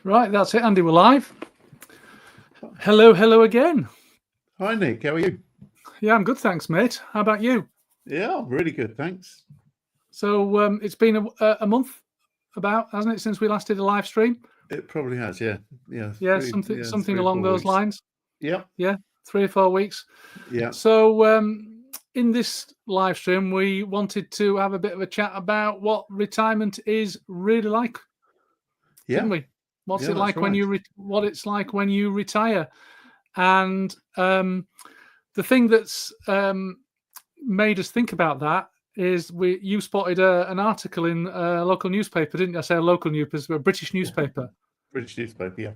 Right, that's it, Andy. We're live. Hello again. Hi, Nick. How are you? Yeah, I'm good, thanks, mate. How about you? Yeah, I'm really good, thanks. So it's been a month, hasn't it, since we last did a live stream? It probably has, yeah. Yeah, Three, something 3 or along 4 those weeks. lines. Yeah, Yeah, 3 or 4 weeks. yeah, So in this live stream, we wanted to have a bit of a chat about what retirement is really like, didn't yeah, we? What's yeah. it That's like when right. what it's like when you retire? And the thing that's made us think about that is you spotted an article in a local newspaper, didn't you? I say a local newspaper, a British newspaper. British newspaper, yeah.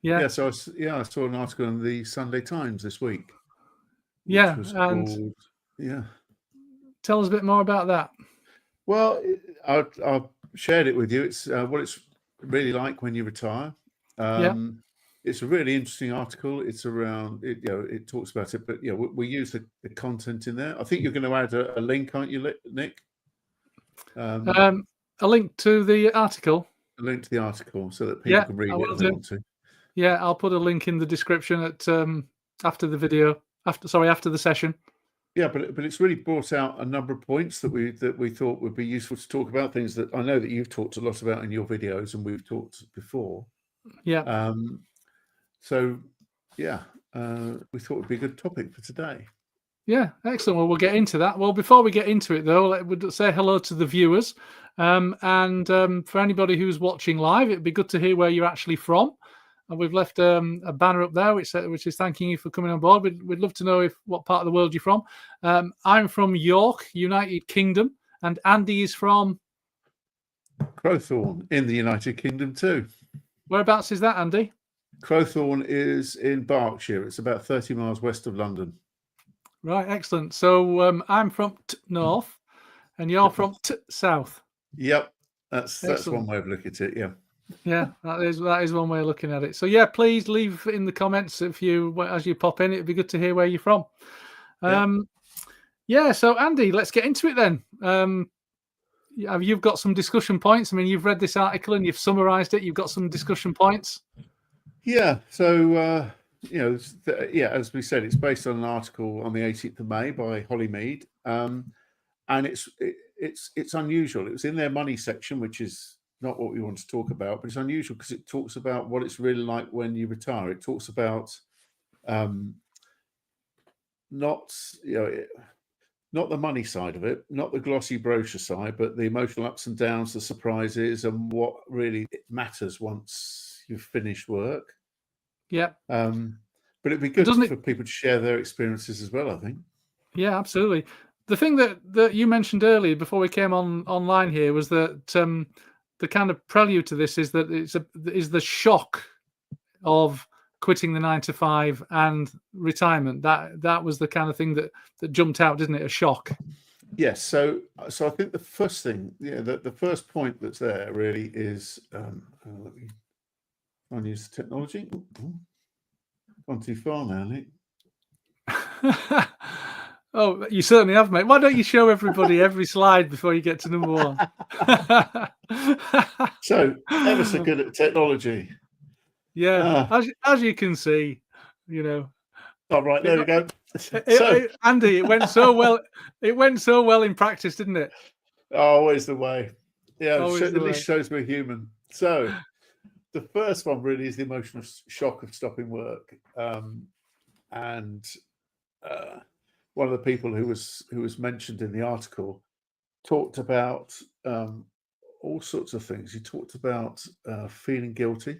Yeah, Yeah, so I saw an article in the Sunday Times this week, which yeah. was And called, yeah. tell us a bit more about that. Well, I shared it with you. It's what it's really like when you retire. Yeah. It's a really interesting article. It's around it, it talks about it, but we use the content in there. I think you're going to add a link, aren't you, Nick? A link to the article. A link to the article so that people can read it if they want to. Yeah, I'll put a link in the description at after the video. After the session. Yeah, but it's really brought out a number of points that we thought would be useful to talk about, things that I know that you've talked a lot about in your videos and we've talked before. Yeah. So yeah, we thought it'd be a good topic for today. Yeah, excellent. Well, we'll get into that. Well, before we get into it, though, we'd say hello to the viewers. And for anybody who's watching live, it'd be good to hear where you're actually from. And we've left a banner up there, which is thanking you for coming on board. We'd love to know what part of the world you're from. I'm from York, United Kingdom, and Andy is from Crowthorne in the United Kingdom too. Whereabouts is that, Andy? Crowthorne is in Berkshire. It's about 30 miles west of London. Right, excellent. So I'm from north, and you're from south. Yep, that's one way of looking at it. Yeah. Yeah, that is one way of looking at it. So yeah, please leave in the comments as you pop in. It'd be good to hear where you're from. Yeah. So Andy, let's get into it then. You've got some discussion points. I mean, you've read this article and you've summarised it. You've got some discussion points. Yeah. So as we said, it's based on an article on the 18th of May by Holly Mead, and it's unusual. It was in their money section, which is not what we want to talk about, but it's unusual because it talks about what it's really like when you retire. It talks about not the money side of it, not the glossy brochure side, but the emotional ups and downs, the surprises, and what really matters once you've finished work. Yeah. But it'd be good for people to share their experiences as well, I think. Yeah, absolutely. The thing that you mentioned earlier before we came online here was that the kind of prelude to this is that is the shock of quitting the 9 to 5 and retirement. That was the kind of thing that jumped out, didn't it? A shock. Yes. So I think the first thing, the first point that's there really is let me try and use the technology. Gone too far now, Nick. Oh, you certainly have, mate. Why don't you show everybody every slide before you get to number one? So, ever so good at technology. Yeah, as you can see, All right, there we go. Andy, it went so well. It went so well in practice, didn't it? Always the way. Yeah, at least shows we're human. So, the first one really is the emotional shock of stopping work, and one of the people who was mentioned in the article talked about all sorts of things. He talked about feeling guilty.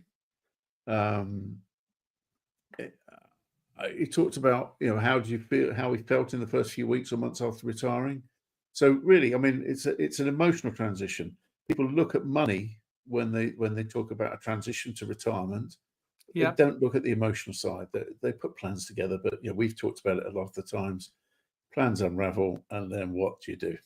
He talked about how do you feel, how he felt in the first few weeks or months after retiring. So really, I mean, it's an emotional transition. People look at money when they talk about a transition to retirement. Yeah. They don't look at the emotional side. They put plans together, but we've talked about it a lot of the times. Plans unravel, and then what do you do?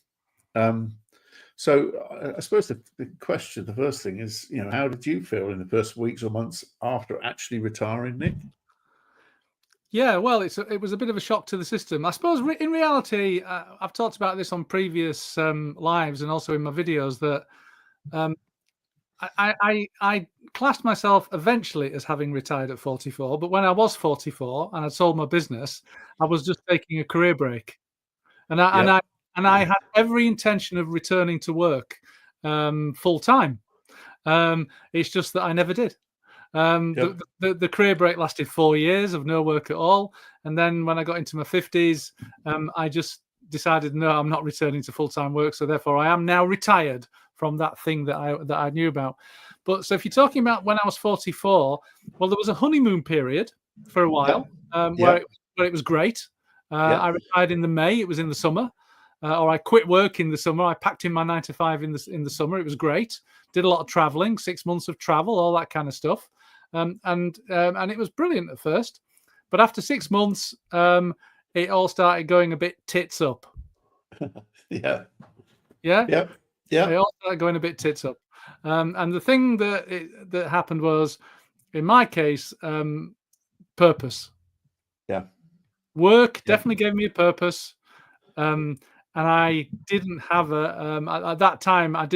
So I suppose the question, the first thing is, how did you feel in the first weeks or months after actually retiring, Nick? Yeah, well, it was a bit of a shock to the system. I suppose in reality, I've talked about this on previous lives and also in my videos that I classed myself eventually as having retired at 44, but when I was 44 and I sold my business, I was just taking a career break, and Yep. I had every intention of returning to work full time. It's just that I never did. Yep. The career break lasted 4 years of no work at all, and then when I got into my 50s, I just decided, no, I'm not returning to full-time work, so therefore I am now retired from that thing that I knew about. But so if you're talking about when I was 44, well, there was a honeymoon period for a while where Yep. it was great. Yep. I retired in the May. It was in the summer, or I quit work in the summer. I packed in my 9 to 5 in the summer. It was great. Did a lot of traveling, 6 months of travel, all that kind of stuff, and it was brilliant at first. But after 6 months, it all started going a bit tits up. Yeah. Yeah. Yep. They Yep. all started going a bit tits up. And the thing that happened was, in my case, purpose. Yeah. Work Yeah. definitely gave me a purpose. And I didn't have at that time, I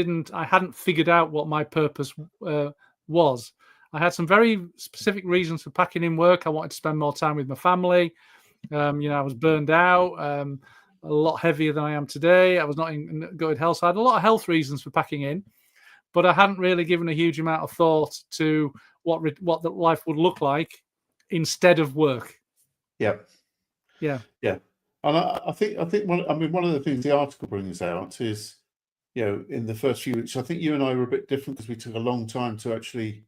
hadn't figured out what my purpose was. I had some very specific reasons for packing in work. I wanted to spend more time with my family. I was burned out, a lot heavier than I am today. I was not in good health. So I had a lot of health reasons for packing in, but I hadn't really given a huge amount of thought to what the life would look like instead of work. Yep. Yeah. Yeah. And I think one of the things the article brings out is, in the first few weeks, I think you and I were a bit different because we took a long time to actually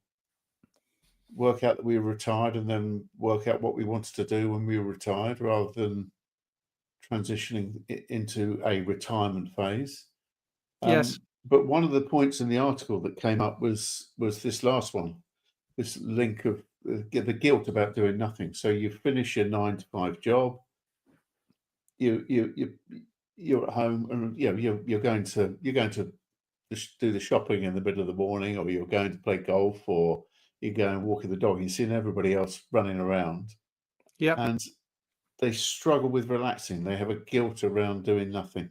work out that we were retired and then work out what we wanted to do when we were retired, rather than transitioning into a retirement phase. Yes. But one of the points in the article that came up was this last one, this link of the guilt about doing nothing. So you finish your 9 to 5 job, you're at home, and you're going to do the shopping in the middle of the morning, or you're going to play golf, or you're going walking the dog. You're seeing everybody else running around, and they struggle with relaxing. They have a guilt around doing nothing.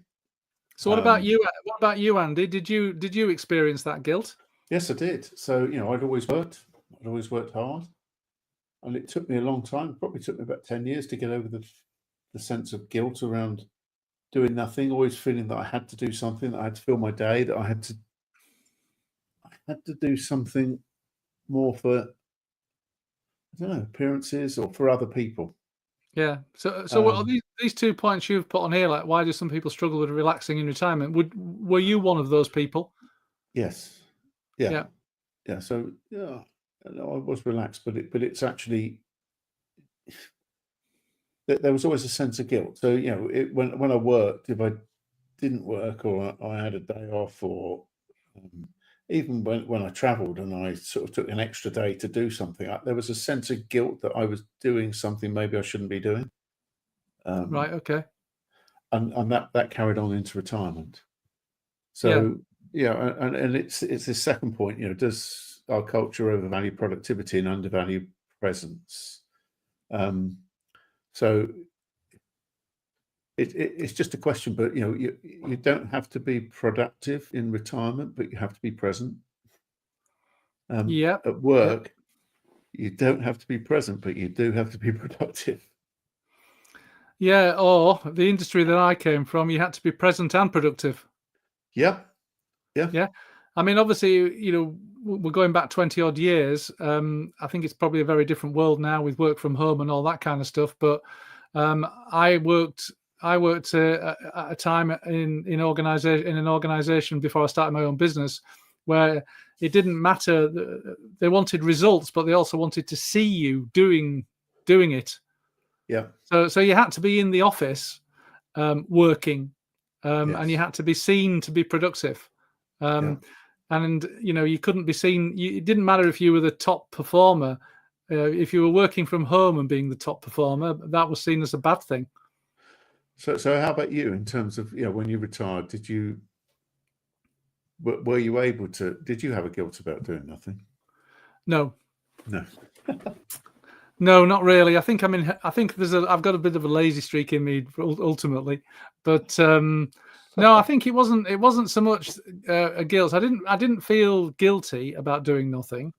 So what about you? What about you, Andy? Did you experience that guilt? Yes, I did. So I'd always worked hard, and it took me a long time. It probably took me about 10 years to get over the sense of guilt around doing nothing. Always feeling that I had to do something, that I had to fill my day, that I had to do something more for, I don't know, appearances or for other people. Yeah. So what are these 2 points you've put on here? Like, why do some people struggle with relaxing in retirement? Were you one of those people? Yes. Yeah. So I was relaxed, but it's actually, there was always a sense of guilt. So when I worked, if I didn't work, or I had a day off, or even when I travelled and I sort of took an extra day to do something, there was a sense of guilt that I was doing something maybe I shouldn't be doing. Right. Okay. And that carried on into retirement. So and it's this second point. Does our culture overvalue productivity and undervalue presence? So it's just a question, but you don't have to be productive in retirement, but you have to be present. At work, you don't have to be present, but you do have to be productive. Yeah, or the industry that I came from, you had to be present and productive. Yeah. I mean, obviously, we're going back 20 odd years. I think it's probably a very different world now with work from home and all that kind of stuff. But I worked at a time in an organization before I started my own business, where it didn't matter. They wanted results, but they also wanted to see you doing it. Yeah. So you had to be in the office working, and you had to be seen to be productive. And you couldn't be seen. It didn't matter if you were the top performer. If you were working from home and being the top performer, that was seen as a bad thing. So how about you in terms of when you retired? Were you able to? Did you have a guilt about doing nothing? No. No, not really. I think I've got a bit of a lazy streak in me ultimately, but No, I think it wasn't. It wasn't so much a guilt. I didn't feel guilty about doing nothing.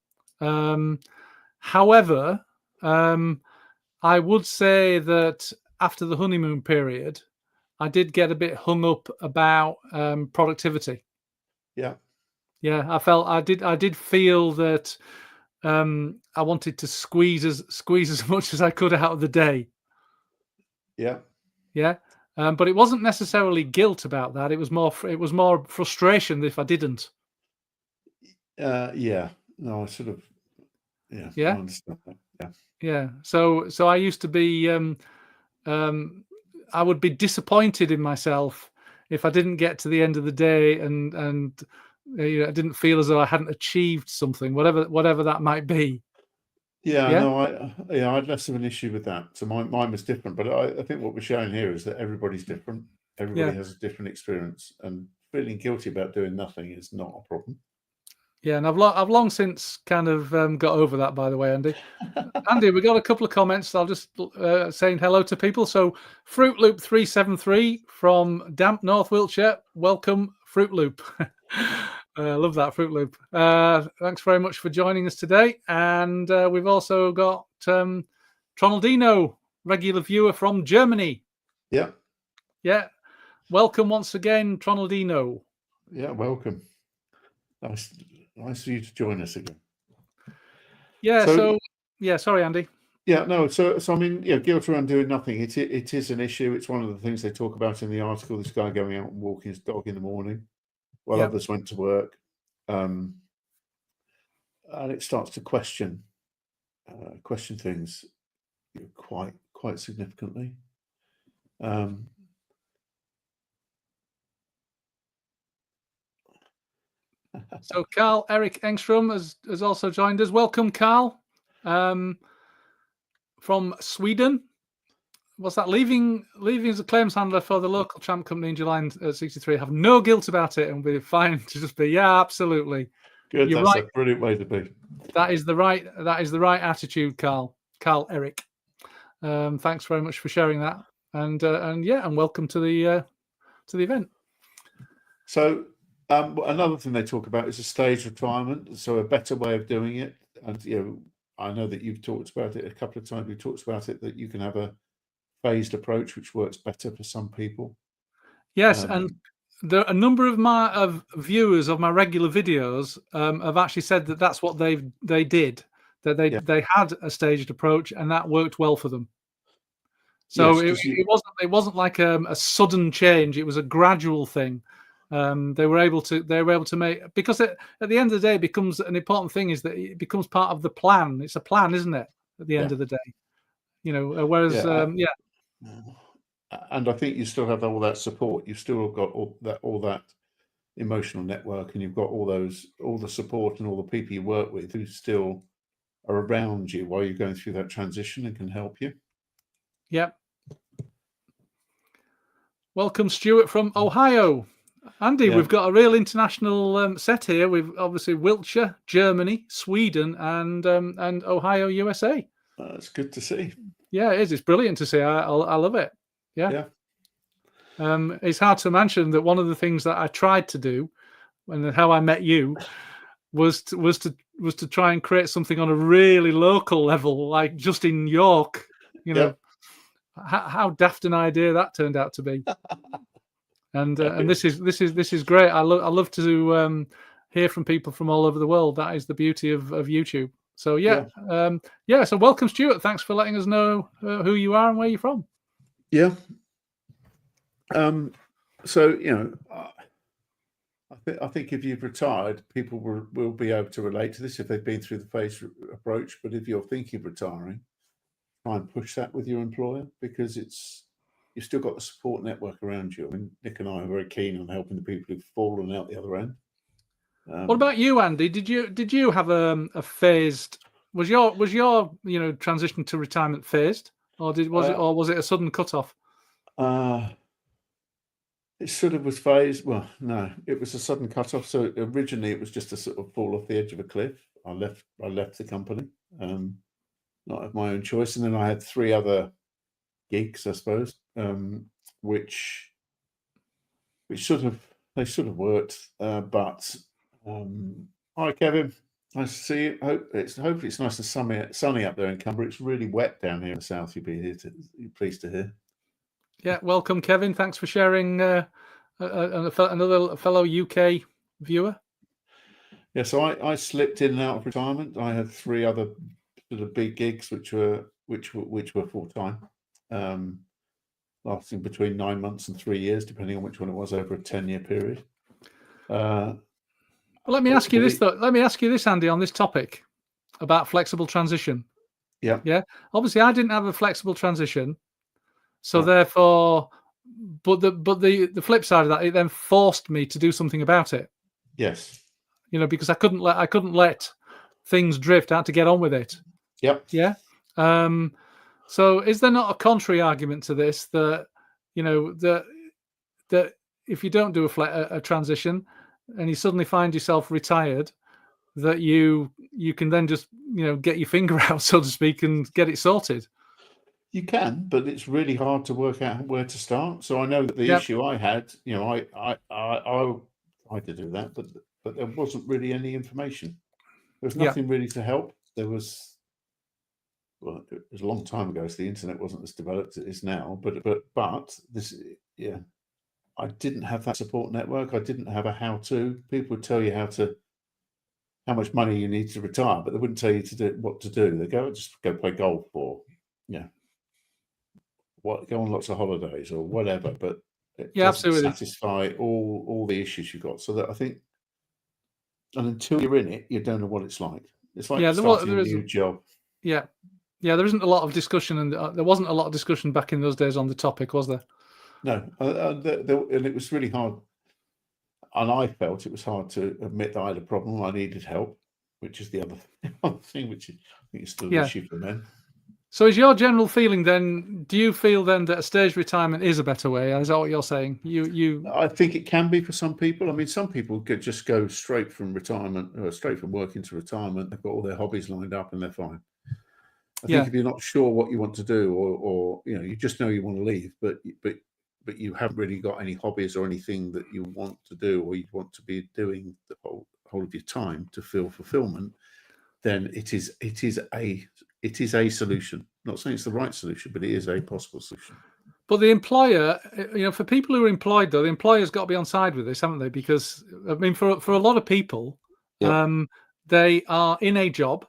However, I would say that after the honeymoon period, I did get a bit hung up about productivity. Yeah. Yeah, I did feel that I wanted to squeeze as much as I could out of the day. Yeah. Yeah. But it wasn't necessarily guilt about that. It was more frustration if I didn't. Yeah. No, I sort of. Yeah. I Yeah. understand that. Yeah. Yeah. So I used to be I would be disappointed in myself if I didn't get to the end of the day and I didn't feel as though I hadn't achieved something, whatever that might be. Yeah, Yeah. no, I had less of an issue with that. So mine was different, but I think what we're showing here is that everybody's different. Everybody Yeah. has a different experience, and feeling guilty about doing nothing is not a problem. Yeah, and I've long since kind of got over that. By the way, Andy, we got a couple of comments. I'll just saying hello to people. So Fruit Loop 373 from Damp North Wiltshire. Welcome, Fruit Loop. Love that, Fruit Loop. Thanks very much for joining us today. And we've also got Tronaldino, regular viewer from Germany. Yeah. Yeah. Welcome once again, Tronaldino. Yeah, welcome. Nice for you to join us again. Yeah. So yeah, sorry, Andy. Yeah, no. So I mean, yeah, guilt around doing nothing. It is an issue. It's one of the things they talk about in the article. This guy going out and walking his dog in the morning while others went to work, and it starts to question things quite significantly. So Carl Eric Engstrom has also joined us. Welcome, Carl, from Sweden. What's that? Leaving as a claims handler for the local tram company in July '63. Have no guilt about it and be fine to just be absolutely. Good. You're that's right. A brilliant way to be. That is the right attitude, Carl Eric. Thanks very much for sharing that, and welcome to the event. So another thing they talk about is a staged retirement. So a better way of doing it, and I know that you've talked about it a couple of times. We've talked about it that you can have a phased approach, which works better for some people. Yes, and a number of viewers of my regular videos have actually said that that's what they did. That they had a staged approach, and that worked well for them. So yes, it wasn't like a sudden change. It was a gradual thing. They were able to make, because at the end of the day, it becomes an important thing is that it becomes part of the plan. It's a plan, isn't it? At the end of the day, whereas and I think you still have all that support. You've still got all that emotional network, and you've got all the support and all the people you work with who still are around you while you're going through that transition and can help you. Yep. Welcome, Stuart from Ohio. Andy, we've got a real international set here. We've obviously Wiltshire, Germany, Sweden, and Ohio, USA. It's good to see. Yeah, it is. It's brilliant to see. I love it. Yeah. It's hard to mention that one of the things that I tried to do, and how I met you, was to try and create something on a really local level, like just in York. How daft an idea that turned out to be. And this is great. I love to hear from people from all over the world. That is the beauty of YouTube. So so welcome, Stuart. Thanks for letting us know who you are and where you're from. Yeah. So I think if you've retired, people will be able to relate to this if they've been through the phased approach. But if you're thinking of retiring, try and push that with your employer, because you've still got the support network around you. I mean, Nick and I are very keen on helping the people who've fallen out the other end. What about you, Andy? Did you have a phased? Was your transition to retirement phased, or was it a sudden cutoff? It sort of was phased. Well, no, it was a sudden cutoff. So originally, it was just a sort of fall off the edge of a cliff. I left the company, not of my own choice, and then I had 3 other gigs, I suppose, which which should have worked. But hi, Kevin. Nice to see you. Hopefully it's nice and sunny up there in Cumbria. It's really wet down here in the south. You're pleased to hear. Yeah, welcome, Kevin. Thanks for sharing. Another fellow UK viewer. Yeah, so I slipped in and out of retirement. I had 3 other sort of big gigs, which were full time, lasting between 9 months and 3 years, depending on which one it was over a 10-year period. Well, let me ask you this, though. Let me ask you this, Andy, on this topic about flexible transition. Yeah. Yeah. Obviously, I didn't have a flexible transition, so therefore, but the flip side of that, it then forced me to do something about it. Yes. You know, because I couldn't let things drift. I had to get on with it. Yep. Yeah. So, is there not a contrary argument to this that, you know, that if you don't do a transition and you suddenly find yourself retired, that you can then just, you know, get your finger out, so to speak, and get it sorted? You can, but it's really hard to work out where to start. So I know that the issue I had, you know, I tried to do that, but there wasn't really any information. There was nothing really to help. There was, well, it was a long time ago, so the internet wasn't as developed as it is now. But this, yeah, I didn't have that support network. I didn't have a how-to. People would tell you how much money you need to retire, but they wouldn't tell you what to do. They go, just go play golf, or go on lots of holidays or whatever. But it doesn't satisfy all the issues you've got. So that I think, and until you're in it, you don't know what it's like. It's like starting a new job. Yeah. There isn't a lot of discussion, and there wasn't a lot of discussion back in those days on the topic, was there? No, and it was really hard. And I felt it was hard to admit that I had a problem. I needed help, which is the other thing, which I think is still an issue for men. So is your general feeling then, do you feel then that a staged retirement is a better way? Is that what you're saying? I think it can be for some people. I mean, some people could just go straight from retirement, or straight from work into retirement. They've got all their hobbies lined up and they're fine. I think if you're not sure what you want to do, or you know, you just know you want to leave, but you haven't really got any hobbies or anything that you want to do, or you want to be doing the whole of your time to feel fulfillment, then it is a solution. I'm not saying it's the right solution, but it is a possible solution. But the employer, you know, for people who are employed, though, the employer's got to be on side with this, haven't they? Because I mean, for a lot of people, they are in a job.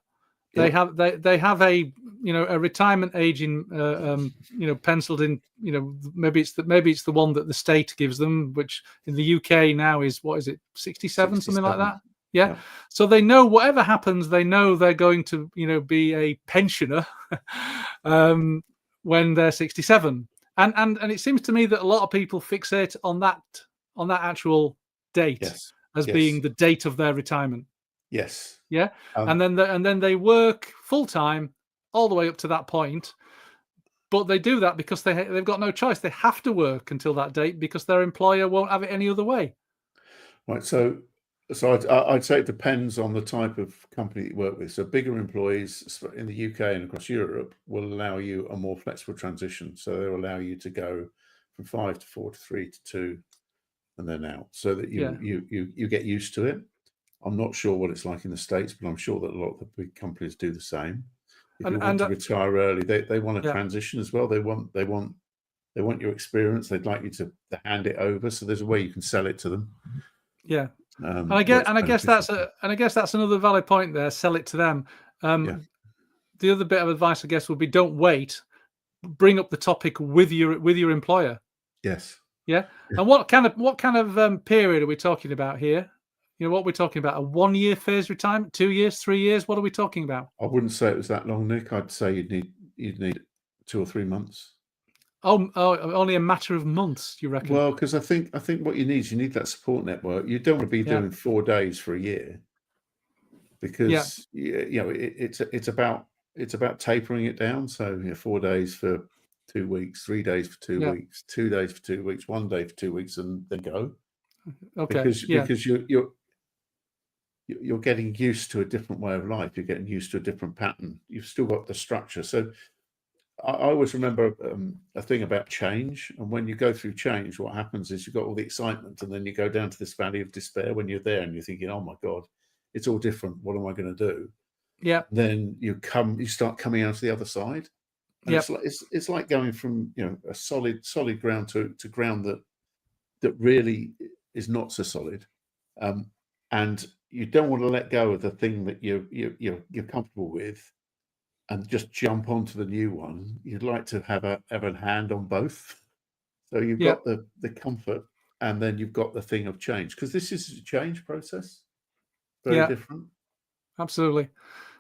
They have a, you know, a retirement age in you know, penciled in. You know, maybe it's the one that the state gives them, which in the UK now is, what is it, 67, something like that. Yeah. So they know whatever happens, they know they're going to, you know, be a pensioner when they're 67. And it seems to me that a lot of people fixate on that actual date as being the date of their retirement. Yes. Yeah. And then they work full time all the way up to that point. But they do that because they've got no choice. They have to work until that date because their employer won't have it any other way. Right. So I'd say it depends on the type of company you work with. So bigger employees in the UK and across Europe will allow you a more flexible transition. So they'll allow you to go from 5 to 4 to 3 to 2 and then out, so that you get used to it. I'm not sure what it's like in the States, but I'm sure that a lot of the big companies do the same. If you want to retire early, they want a transition as well. They want your experience. They'd like you to hand it over. So there's a way you can sell it to them. Yeah. And I guess that's another valid point there. Sell it to them. The other bit of advice, I guess, would be don't wait. Bring up the topic with your employer. Yes. Yeah. And what kind of period are we talking about here? You know, what we're talking about? A 1-year phase retirement, 2 years, 3 years? What are we talking about? I wouldn't say it was that long, Nick. I'd say you'd need 2 or 3 months. Oh, only a matter of months, you reckon? Well, because I think what you need that support network. You don't want to be doing 4 days for a year, because you know it's about tapering it down. So 4 days for 2 weeks, 3 days for 2 weeks, 2 days for 2 weeks, 1 day for 2 weeks, and then go. Okay. Because you're getting used to a different way of life. You're getting used to a different pattern. You've still got the structure. So I always remember a thing about change, and when you go through change, what happens is you've got all the excitement, and then you go down to this valley of despair when you're there, and you're thinking, "Oh my God, it's all different. What am I going to do?" Yeah. Then you start coming out to the other side, and Yep. it's like going from a solid ground to ground that really is not so solid, and you don't want to let go of the thing that you're comfortable with and just jump onto the new one. You'd like to have a hand on both. So you've Yep. got the comfort, and then you've got the thing of change, because this is a change process. Very Yeah. different. Absolutely.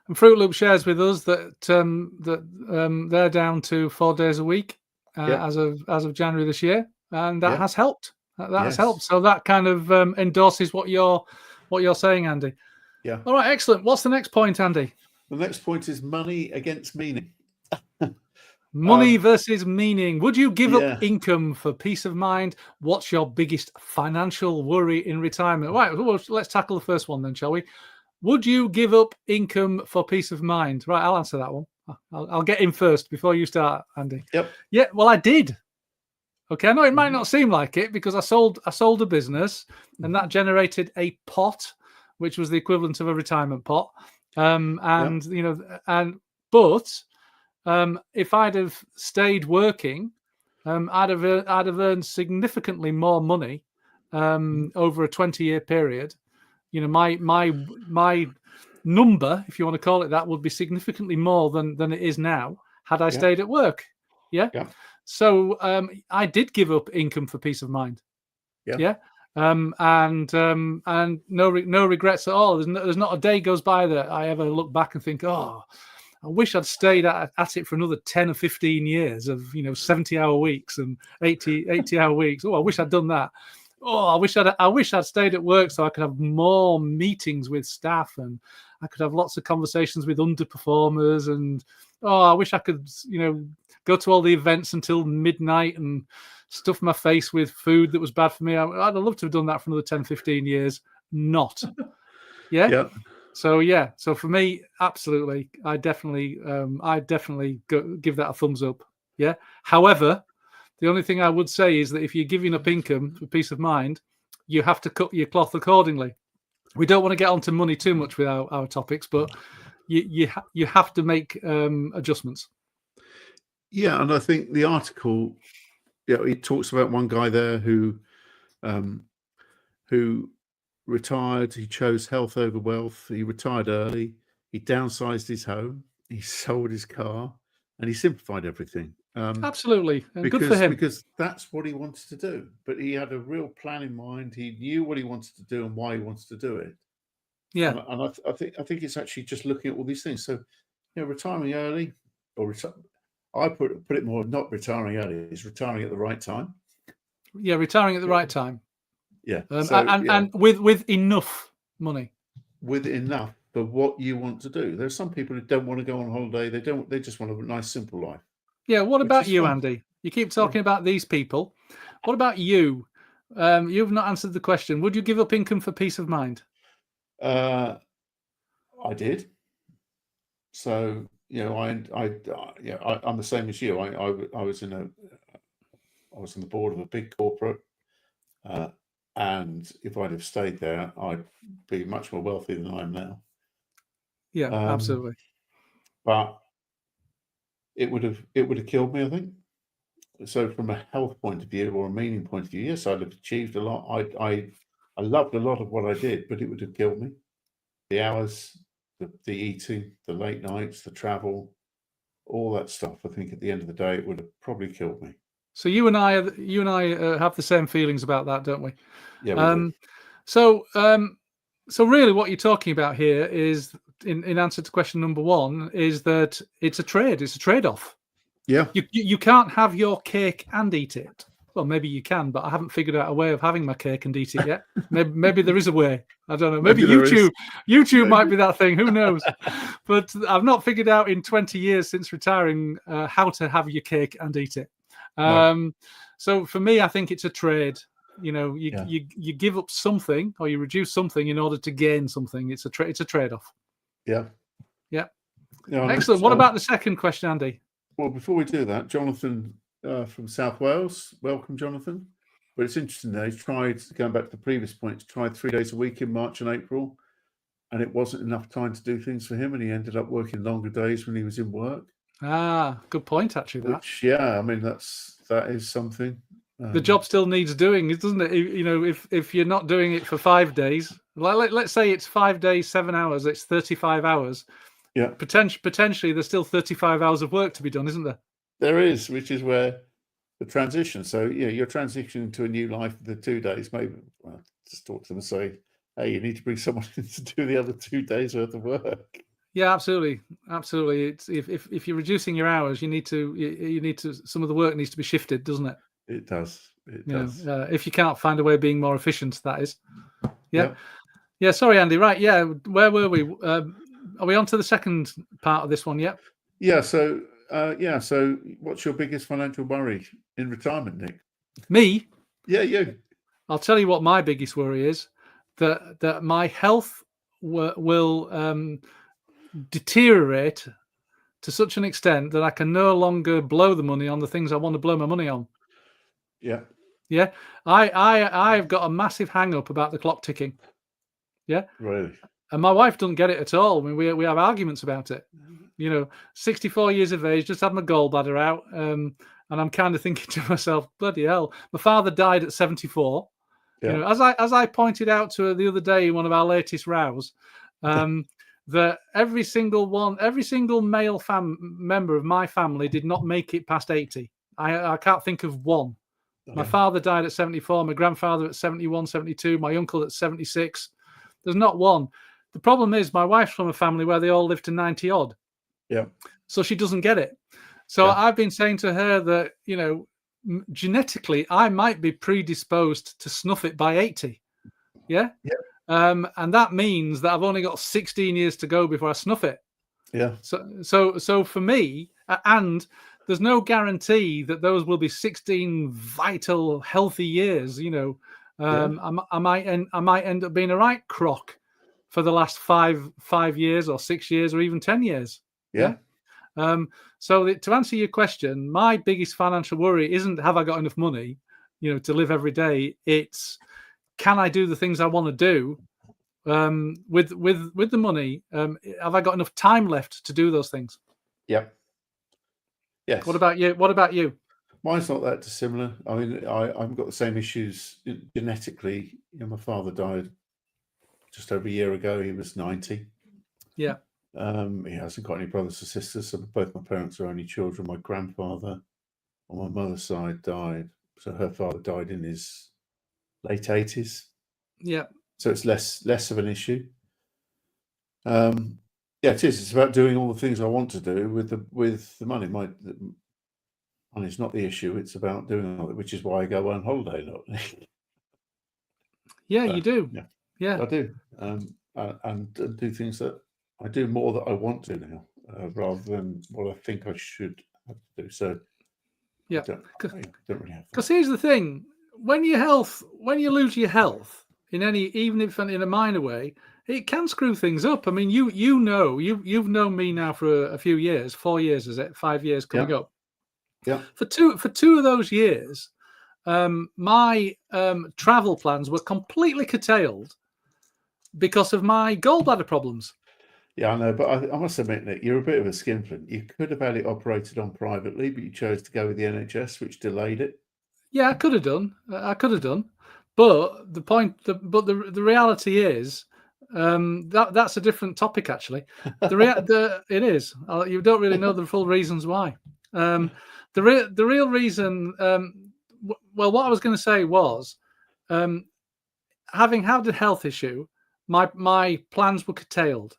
And Fruit Loop shares with us that they're down to 4 days a week Yep. as of January this year, and that Yep. has helped. That has Yes. helped. So that kind of endorses what you're saying, Andy. Yeah. All right, excellent. What's the next point, Andy? The next point is money against meaning. Money versus meaning. Would you give Yeah. up income for peace of mind? What's your biggest financial worry in retirement? Right, well, let's tackle the first one then, shall we? Would you give up income for peace of mind? Right, I'll answer that one. I'll get in first before you start, Andy. Yep. Yeah, well, I did. Okay, I know it might not seem like it, because I sold a business, and that generated a pot, which was the equivalent of a retirement pot. But if I'd have stayed working, I'd have earned significantly more money over a 20-year period. My number, if you want to call it that, would be significantly more than it is now had I stayed at work. Yeah. So I did give up income for peace of mind. Yeah. And no regrets at all. There's not a day goes by that I ever look back and think, oh, I wish I'd stayed at it for another 10 or 15 years of 70-hour weeks and 80-hour weeks. Oh, I wish I'd done that. Oh, I wish I'd stayed at work so I could have more meetings with staff, and I could have lots of conversations with underperformers, and I wish I could go to all the events until midnight and stuff my face with food that was bad for me. I'd have loved to have done that for another 10, 15 years. Not. Yeah. Yeah. So for me, absolutely, I definitely give that a thumbs up. Yeah. However, the only thing I would say is that if you're giving up income for peace of mind, you have to cut your cloth accordingly. We don't want to get onto money too much with our topics, but you have to make adjustments. Yeah, and I think the article, it talks about one guy there who retired. He chose health over wealth. He retired early. He downsized his home. He sold his car, and he simplified everything. Absolutely, and good for him, because that's what he wanted to do. But he had a real plan in mind. He knew what he wanted to do and why he wanted to do it. Yeah, and I think it's actually just looking at all these things. So, retiring early, or I put it more, not retiring early, is retiring at the right time. Yeah, retiring at the right time. Yeah, and with enough money. With enough for what you want to do. There's some people who don't want to go on holiday. They just want a nice, simple life. Yeah. What about you, Andy? You keep talking about these people. What about you? You've not answered the question. Would you give up income for peace of mind? I did. So I'm the same as you. I was on the board of a big corporate, and if I'd have stayed there, I'd be much more wealthy than I am now. Yeah, absolutely. But it would have killed me, I think. So from a health point of view or a meaning point of view, yes, I'd have achieved a lot. I loved a lot of what I did, but it would have killed me. The hours, the eating, the late nights, the travel, all that stuff. I think at the end of the day, it would have probably killed me. So you and I have the same feelings about that, don't we? Yeah. We do. So really, what you're talking about here is, in answer to question number one, is that it's a trade. It's a trade-off. Yeah. You can't have your cake and eat it. Well, maybe you can, but I haven't figured out a way of having my cake and eat it yet. Maybe there is a way. I don't know. Maybe YouTube might be that thing. Who knows? But I've not figured out in 20 years since retiring how to have your cake and eat it. No. So for me, I think it's a trade. You give up something or you reduce something in order to gain something. It's a trade-off. Yeah. Yeah. Excellent. What about the second question, Andy? Well, before we do that, Jonathan from South Wales, welcome, Jonathan. But it's interesting though, he's tried, going back to the previous point, tried 3 days a week in March and April, and it wasn't enough time to do things for him, and he ended up working longer days when he was in work. Ah, good point, actually. That. Which, yeah, I mean, that is something. The job still needs doing, doesn't it? You know, if you're not doing it for 5 days, let's say it's 5 days, 7 hours, it's 35 hours. Yeah. Potentially, there's still 35 hours of work to be done, isn't there? There is, which is where the transition. So, yeah, you're transitioning to a new life for the 2 days. Maybe just talk to them and say, hey, you need to bring someone in to do the other 2 days worth of work. Yeah, absolutely. It's if you're reducing your hours, you need to some of the work needs to be shifted, doesn't it? It does. It does. does. If you can't find a way of being more efficient, that is. Yeah. Yeah. Sorry, Andy. Right. Yeah. Where were we? Are we on to the second part of this one yet? Yeah. So, So, what's your biggest financial worry in retirement, Nick? Me? Yeah, you. I'll tell you what my biggest worry is: that my health will deteriorate to such an extent that I can no longer blow the money on the things I want to blow my money on. Yeah. Yeah. I've got a massive hang up about the clock ticking. Yeah. Really. And my wife doesn't get it at all. I mean, we have arguments about it. You know, 64 years of age, just had my gallbladder out. And I'm kind of thinking to myself, bloody hell, my father died at 74. Yeah. You know, as I pointed out to her the other day in one of our latest rows, that every single male member of my family did not make it past 80. I can't think of one. My father died at 74, my grandfather at 71, 72, my uncle at 76. There's not one. The problem is my wife's from a family where they all live to 90 odd. Yeah. So she doesn't get it. So I've been saying to her that, you know, genetically, I might be predisposed to snuff it by 80. Yeah. Yeah. And that means that I've only got 16 years to go before I snuff it. Yeah. So for me, and there's no guarantee that those will be 16 vital, healthy years. You know, I might end up being a right crock for the last five years or 6 years or even 10 years. Yeah. So to answer your question, my biggest financial worry isn't have I got enough money, you know, to live every day. It's can I do the things I want to do with the money? Have I got enough time left to do those things? Yep. Yes. What about you? Mine's not that dissimilar. I mean, I've got the same issues genetically. You know, my father died just over a year ago. He was 90. Yeah. He hasn't got any brothers or sisters, so both my parents are only children. My grandfather on my mother's side died. So her father died in his late 80s. Yeah. So it's less of an issue. Yeah, it is. It's about doing all the things I want to do with the money. Money's not the issue. It's about doing all it, which is why I go on holiday a lot. Yeah, you do. Yeah, I do. And do things that I do more that I want to now, rather than what I think I should have to do. So yeah, I don't really have. Because here's the thing: when you lose your health even if in a minor way, it can screw things up. I mean, you've known me now for a few years, 4 years, is it? 5 years coming up. Yeah. For two of those years, my travel plans were completely curtailed because of my gallbladder problems. Yeah, I know, but I must admit, Nick, you're a bit of a skinflint. You could have had it operated on privately, but you chose to go with the NHS, which delayed it. Yeah, I could have done. But the reality is that's a different topic, actually. It is. You don't really know the full reasons why. The real reason. Well, what I was going to say was, having had a health issue, my plans were curtailed.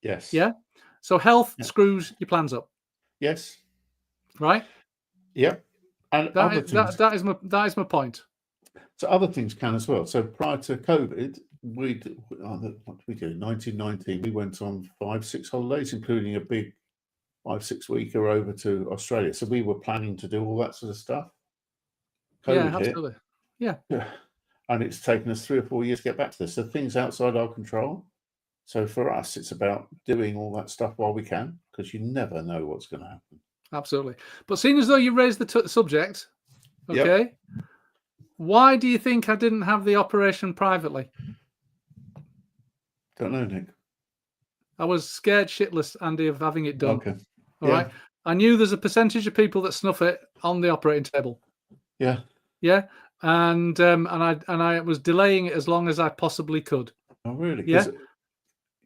Yes. Yeah. So health screws your plans up. Yes. Right. Yep. And that is my point. So other things can as well. So prior to COVID, what did we do? 1919, we went on 5-6 holidays, including a big 5-6 weeker over to Australia. So we were planning to do all that sort of stuff. COVID absolutely. Hit. Yeah. And it's taken us 3 or 4 years to get back to this. So things outside our control. So for us, it's about doing all that stuff while we can, because you never know what's going to happen. absolutely. But seeing as though you raised the subject, Yep. okay, why do you think I didn't have the operation privately? Don't know, Nick. I was scared shitless, Andy, of having it done. Okay. All right. I knew there's a percentage of people that snuff it on the operating table. Yeah. Yeah. And I was delaying it as long as I possibly could. Oh, really? Yeah.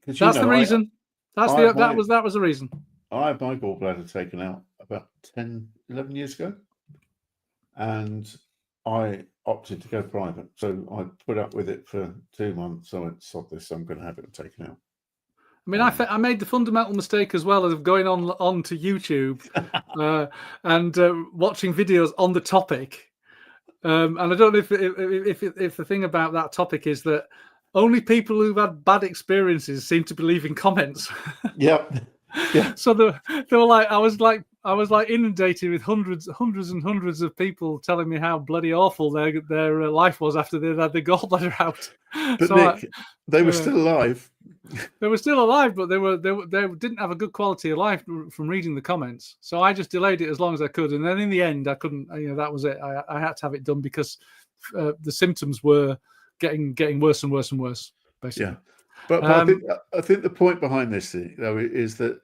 'Cause That's the reason. That was the reason. I had my gallbladder taken out about 10, 11 years ago, and I opted to go private. So I put up with it for 2 months. I went, sod this, I'm going to have it taken out. I mean, I made the fundamental mistake as well of going on to YouTube and watching videos on the topic. And I don't know if the thing about that topic is that only people who've had bad experiences seem to be leaving comments. Yep. Yeah. So they were like, I was like inundated with hundreds and hundreds of people telling me how bloody awful their life was after they had the gallbladder out. But so Nick, they were still alive. They were still alive, but they didn't have a good quality of life from reading the comments. So I just delayed it as long as I could, and then in the end, I couldn't. That was it. I had to have it done because the symptoms were getting worse and worse and worse. Basically, yeah. But I think the point behind this thing, though, is that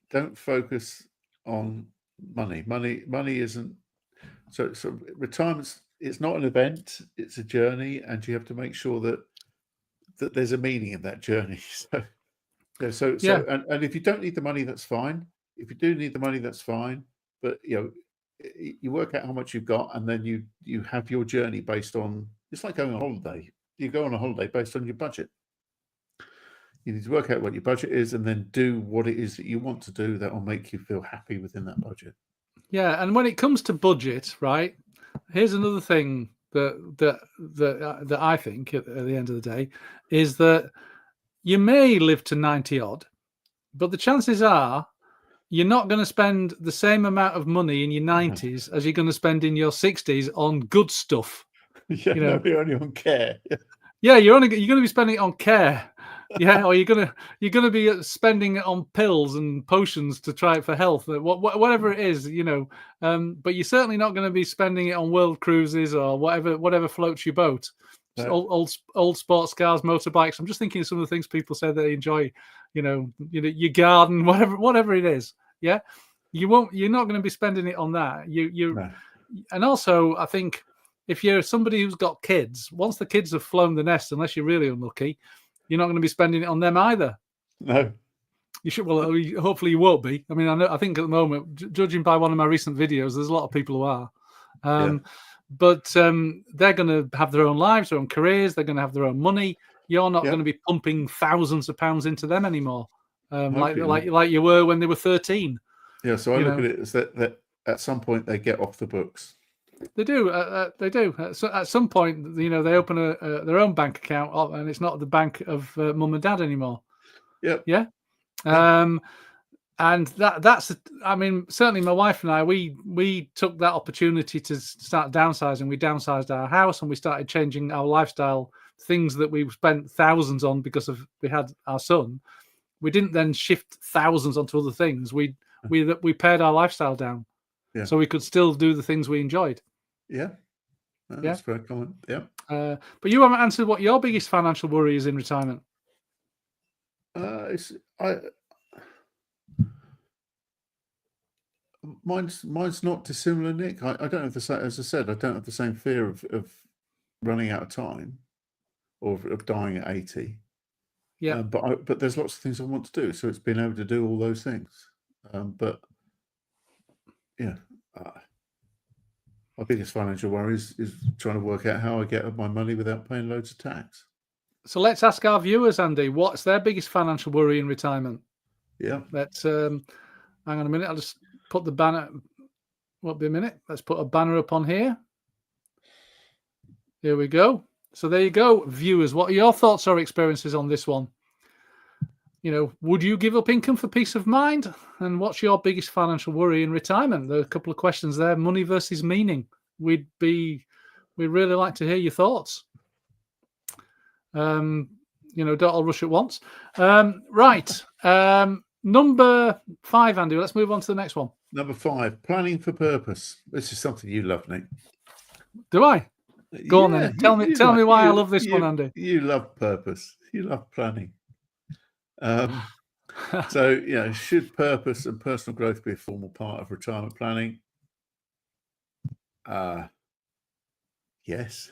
don't focus on money. Money isn't so retirement's. It's not an event; it's a journey, and you have to make sure that there's a meaning in that journey. So and if you don't need the money, that's fine. If you do need the money, that's fine. But you work out how much you've got, and then you have your journey based on. It's like going on holiday. You go on a holiday based on your budget. You need to work out what your budget is, and then do what it is that you want to do that will make you feel happy within that budget. Yeah, and when it comes to budget, right? Here's another thing that I think at the end of the day is that you may live to 90 odd, but the chances are you're not going to spend the same amount of money in your 90s as you're going to spend in your 60s on good stuff. Yeah, you're only on care. Yeah, you're going to be spending it on care. Yeah, or you're gonna be spending it on pills and potions to try it for health, whatever it is, But you're certainly not going to be spending it on world cruises or whatever floats your boat. No. Old sports cars, motorbikes. I'm just thinking of some of the things people say they enjoy. Your garden, whatever it is. Yeah, you're not going to be spending it on that. No. And also, I think if you're somebody who's got kids, once the kids have flown the nest, unless you're really unlucky, you're not going to be spending it on them either. No. You should. Well, hopefully you won't be. I mean, I think at the moment, judging by one of my recent videos, there's a lot of people who are. But they're going to have their own lives, their own careers. They're going to have their own money. You're not going to be pumping thousands of pounds into them anymore, like you were when they were 13. Yeah. So I look at it as that at some point they get off the books. They do. They do. So at some point, they open their own bank account, and it's not the bank of mum and dad anymore. Yeah. Yeah. And that's. I mean, certainly my wife and I, we took that opportunity to start downsizing. We downsized our house, and we started changing our lifestyle. Things that we spent thousands on because we had our son. We didn't then shift thousands onto other things. We pared our lifestyle down. Yeah. So we could still do the things we enjoyed. Yeah. That's very common. Yeah. But you haven't answered what your biggest financial worry is in retirement. Mine's not dissimilar, Nick. I don't have the same, as I said, I don't have the same fear of running out of time or of dying at 80. Yeah. But there's lots of things I want to do. So it's being able to do all those things. But yeah. My biggest financial worry is trying to work out how I get my money without paying loads of tax. So let's ask our viewers, Andy, what's their biggest financial worry in retirement? Yeah. Let's hang on a minute. I'll just put the banner. Won't be a minute. Let's put a banner up on here. Here we go. So there you go, viewers. What are your thoughts or experiences on this one? Would you give up income for peace of mind? And what's your biggest financial worry in retirement? There are a couple of questions there. Money versus meaning. We'd really like to hear your thoughts. Don't all rush at once. Right. Number 5, Andy. Let's move on to the next one. Number 5, planning for purpose. This is something you love, Nick. Do I? Go on then. Tell me why I love this one, Andy. You love purpose. You love planning. So, should purpose and personal growth be a formal part of retirement planning? Yes.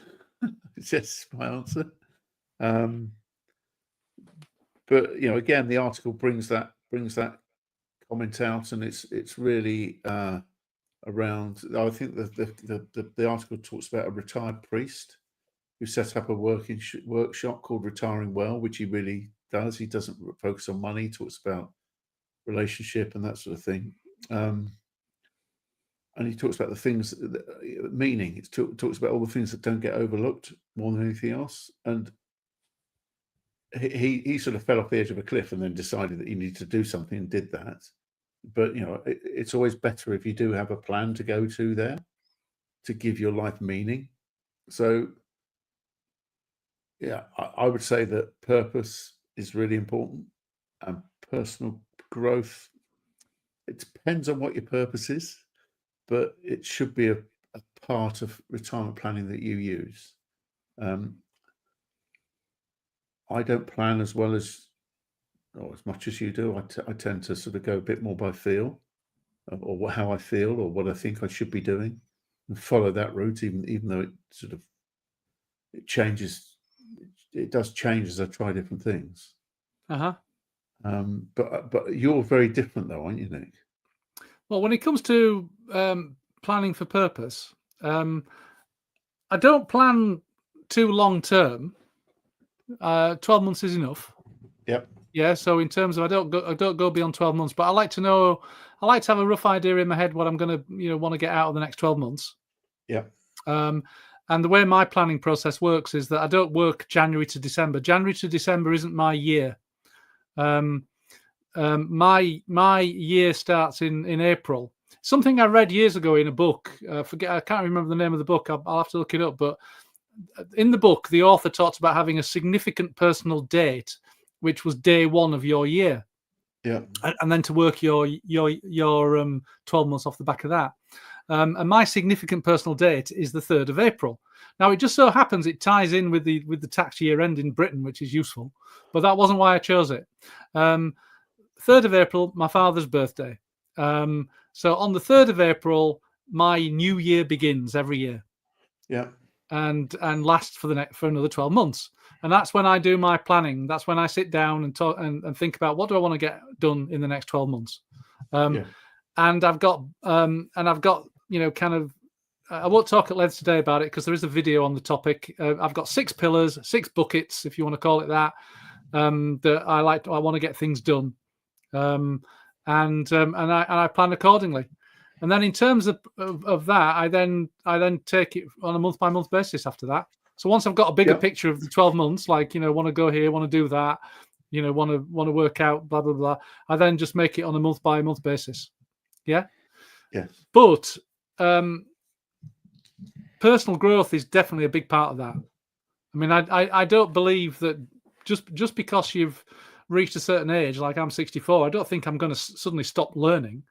Yes, my answer. But again, the article brings that comment out, and it's really around. I think the article talks about a retired priest who set up a workshop called Retiring Well, which he really does. He doesn't focus on money. He talks about relationship and that sort of thing. And he talks about the things, meaning. It talks about all the things that don't get overlooked more than anything else. And he sort of fell off the edge of a cliff and then decided that he needed to do something and did that. But, it's always better if you do have a plan to go to there to give your life meaning. So, yeah, I would say that purpose is really important, and personal growth, it depends on what your purpose is, but it should be a part of retirement planning that you use. I don't plan as well as, or as much as you do. I tend to sort of go a bit more by feel, or how I feel, or what I think I should be doing, and follow that route, even though it changes. It does change as I try different things. But you're very different, though, aren't you, Nick? Well, when it comes to planning for purpose, I don't plan too long term. 12 months is enough. Yep. Yeah. So in terms of, I don't go beyond 12 months, but I like to have a rough idea in my head what I'm going to, want to get out of the next 12 months. Yeah. And the way my planning process works is that I don't work January to December. January to December isn't my year. My year starts in April. Something I read years ago in a book. I can't remember the name of the book. I'll have to look it up. But in the book, the author talks about having a significant personal date, which was day 1 of your year. Yeah. And then to work your 12 months off the back of that. And my significant personal date is the 3rd of April. Now, it just so happens it ties in with the tax year end in Britain, which is useful. But that wasn't why I chose it. 3rd of April, my father's birthday. So on the 3rd of April, my new year begins every year. Yeah. And lasts for another 12 months. And that's when I do my planning. That's when I sit down and talk and think about what do I want to get done in the next 12 months. And I've got kind of, I won't talk at length today about it because there is a video on the topic. I've got 6 pillars, 6 buckets, if you want to call it that, that I want to get things done. And I plan accordingly. And then in terms of that, I then take it on a month by month basis after that. So once I've got a bigger picture of the 12 months, like, want to go here, want to do that, want to work out, blah, blah, blah, I then just make it on a month by month basis. Yeah. Yes. But personal growth is definitely a big part of that. I mean, I don't believe that just because you've reached a certain age, like I'm 64, I don't think I'm going to suddenly stop learning.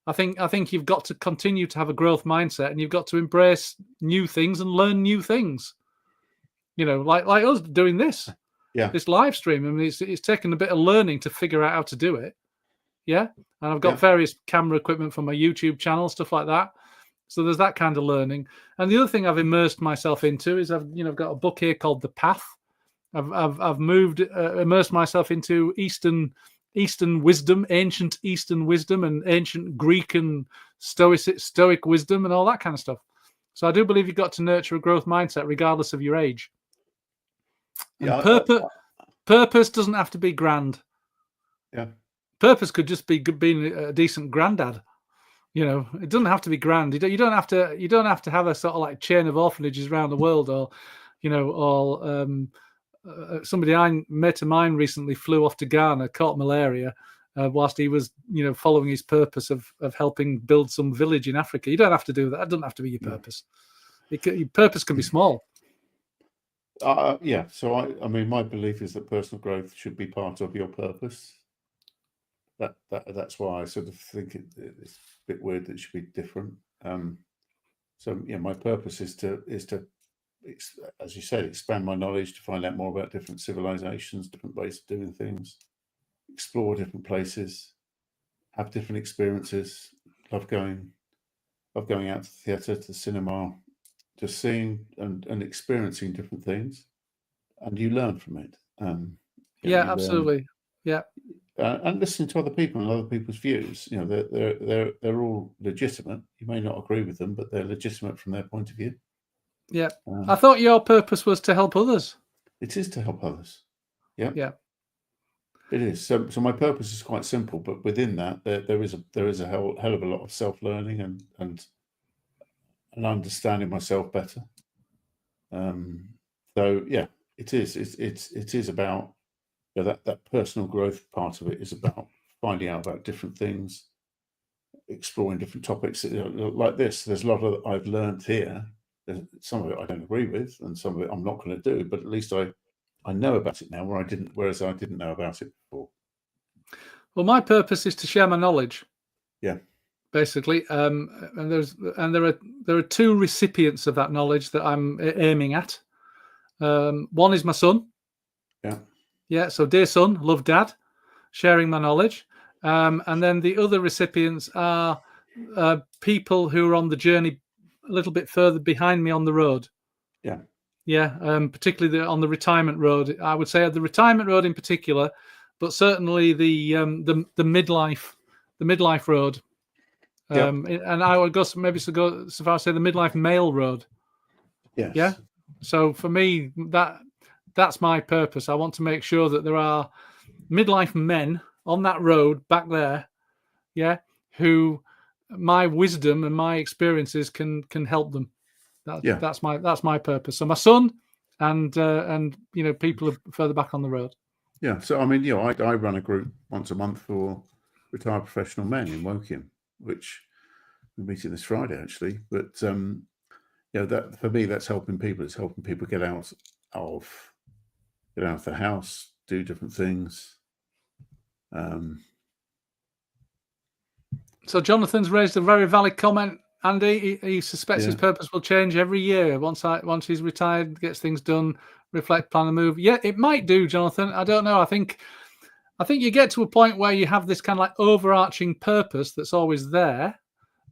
I think you've got to continue to have a growth mindset, and you've got to embrace new things and learn new things. Like us doing this, this live stream. I mean, it's taken a bit of learning to figure out how to do it. Yeah, and I've got various camera equipment for my YouTube channel, stuff like that. So there's that kind of learning. And the other thing I've immersed myself into is I've got a book here called The Path. I've immersed myself into Eastern wisdom, ancient Eastern wisdom, and ancient Greek and Stoic wisdom, and all that kind of stuff. So I do believe you've got to nurture a growth mindset regardless of your age. And purpose doesn't have to be grand. Yeah. Purpose could just be being a decent granddad. It doesn't have to be grand. You don't have to have a sort of like chain of orphanages around the world, or somebody I met of mine recently flew off to Ghana, caught malaria, whilst he was, following his purpose of helping build some village in Africa. You don't have to do that. That doesn't have to be your purpose. Your purpose can be small. So I mean, my belief is that personal growth should be part of your purpose. that's why I sort of think it's a bit weird that it should be different. So yeah, my purpose is to, as you said, expand my knowledge, to find out more about different civilizations, different ways of doing things, explore different places, have different experiences. Love going out to the theatre, to the cinema, just seeing and experiencing different things, and you learn from it. Yeah, absolutely. Yeah. And listening to other people and other people's views. They're all legitimate. You may not agree with them, but they're legitimate from their point of view. Yeah. I thought your purpose was to help others. It is to help others. Yeah. Yeah. It is. So my purpose is quite simple, but within that, there is a hell of a lot of self-learning and understanding myself better. So yeah, it is. It is about that personal growth part of it is about finding out about different things, exploring different topics. Like this, there's a lot of I've learned here. Some of it I don't agree with, and some of it I'm not going to do. But at least I know about it now, whereas I didn't know about it before. Well, my purpose is to share my knowledge. Yeah. Basically, and there are two recipients of that knowledge that I'm aiming at. One is my son. Yeah. Yeah. So, dear son, love dad, sharing my knowledge. And then the other recipients are people who are on the journey a little bit further behind me on the road. Yeah. Yeah. Particularly on the retirement road. I would say the retirement road in particular, but certainly the midlife road. And I would go so far as say the midlife male road. Yes. Yeah. So for me, that's my purpose. I want to make sure that there are midlife men on that road back there, yeah, who my wisdom and my experiences can help them. That's my purpose. So my son and people further back on the road. Yeah. So I mean, I run a group once a month for retired professional men in Woking, which we're meeting this Friday actually. But that for me, that's helping people. It's helping people get out of the house, do different things. So Jonathan's raised a very valid comment, Andy. He suspects his purpose will change every year once he's retired, gets things done, reflect, plan, and move. Yeah, it might do, Jonathan. I don't know. I think you get to a point where you have this kind of like overarching purpose that's always there,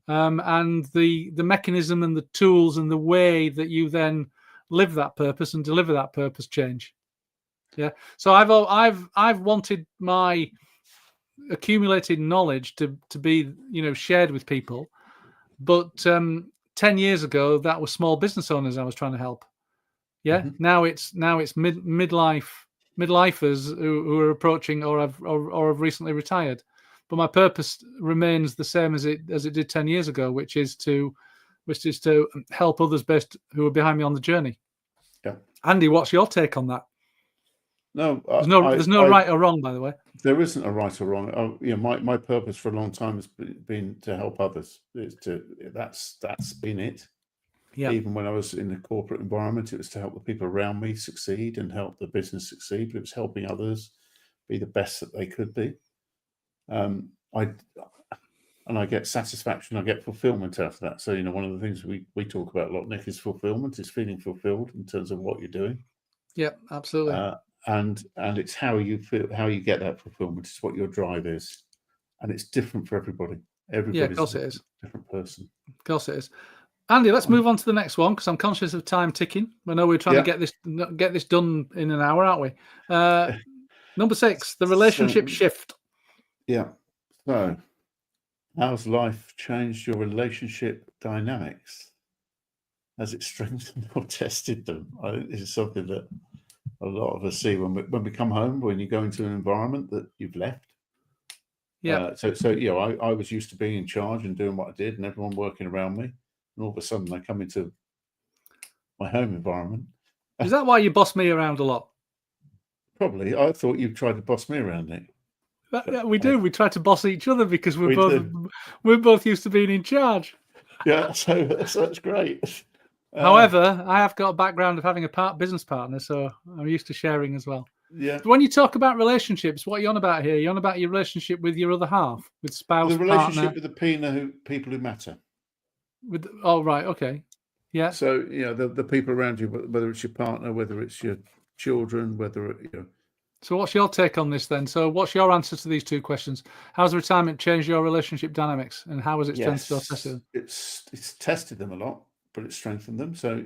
and the mechanism and the tools and the way that you then live that purpose and deliver that purpose change. Yeah. So I've wanted my accumulated knowledge to be shared with people, but 10 years ago that was small business owners I was trying to help. Yeah. Mm-hmm. Now it's midlifers who are approaching or have recently retired. But my purpose remains the same as it did 10 years ago, which is to help others best who are behind me on the journey. Yeah. Andy, what's your take on that? No, there's no right or wrong, by the way. There isn't a right or wrong. My purpose for a long time has been to help others. That's been it. Yeah. Even when I was in the corporate environment, it was to help the people around me succeed and help the business succeed. But it was helping others be the best that they could be. I get satisfaction. I get fulfillment out of that. So one of the things we talk about a lot, Nick, is fulfillment. Is feeling fulfilled in terms of what you're doing. Yeah, absolutely. And it's how you feel, how you get that fulfillment. It's what your drive is, and it's different for everybody. Everybody's of course it is. Different person. Of course it is. Andy, let's move on to the next one because I'm conscious of time ticking. I know we're trying to get this done in an hour, aren't we? Number 6, the relationship shift. Yeah. So, how's life changed your relationship dynamics? Has it strengthened or tested them? I think this is something that a lot of us see when we come home, when you go into an environment that you've left. Yeah. So I was used to being in charge and doing what I did and everyone working around me. And all of a sudden I come into my home environment. Is that why you boss me around a lot? Probably. I thought you tried to boss me around, Nick. We do. We try to boss each other because we're both used to being in charge. Yeah, so that's great. However, I have got a background of having a business partner, so I'm used to sharing as well. Yeah. When you talk about relationships, what are you on about here? You're on about your relationship with your other half, with spouse, The relationship partner, with the people who matter. with. Oh, right, okay, yeah. So the people around you, whether it's your partner, whether it's your children, whether So what's your take on this then? So what's your answer to these two questions? How's retirement changed your relationship dynamics, and how has it strengthened or tested them? It's tested them a lot, but it's strengthened them. So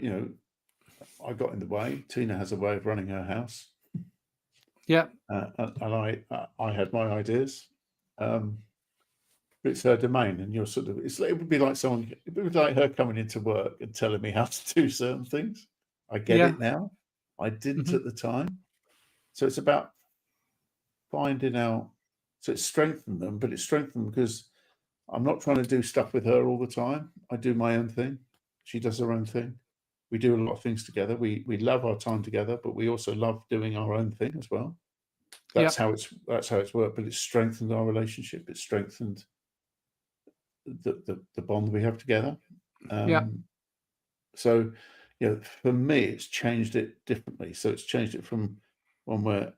I got in the way. Tina has a way of running her house. Yeah. And I had my ideas. But it's her domain, and you're sort of. It would be like It would be like her coming into work and telling me how to do certain things. I get it now. I didn't at the time. So it's about finding out. So it's strengthened them, but it's strengthened because I'm not trying to do stuff with her all the time. I do my own thing. She does her own thing. We do a lot of things together. We love our time together, but we also love doing our own thing as well. That's how it's worked. But it's strengthened our relationship. It's strengthened the bond we have together. So for me, it's changed it differently. So it's changed it from one where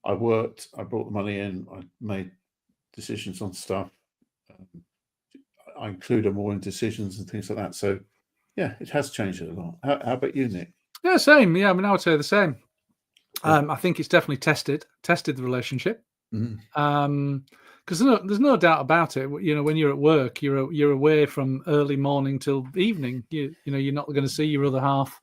I worked, I brought the money in, I made decisions on stuff. I include her more in decisions and things like that. So it has changed it a lot. How about you, Nick? Yeah, same. Yeah, I mean, I would say the same. I think it's definitely tested the relationship. Because there's no doubt about it. When you're at work, you're away from early morning till evening. You're not going to see your other half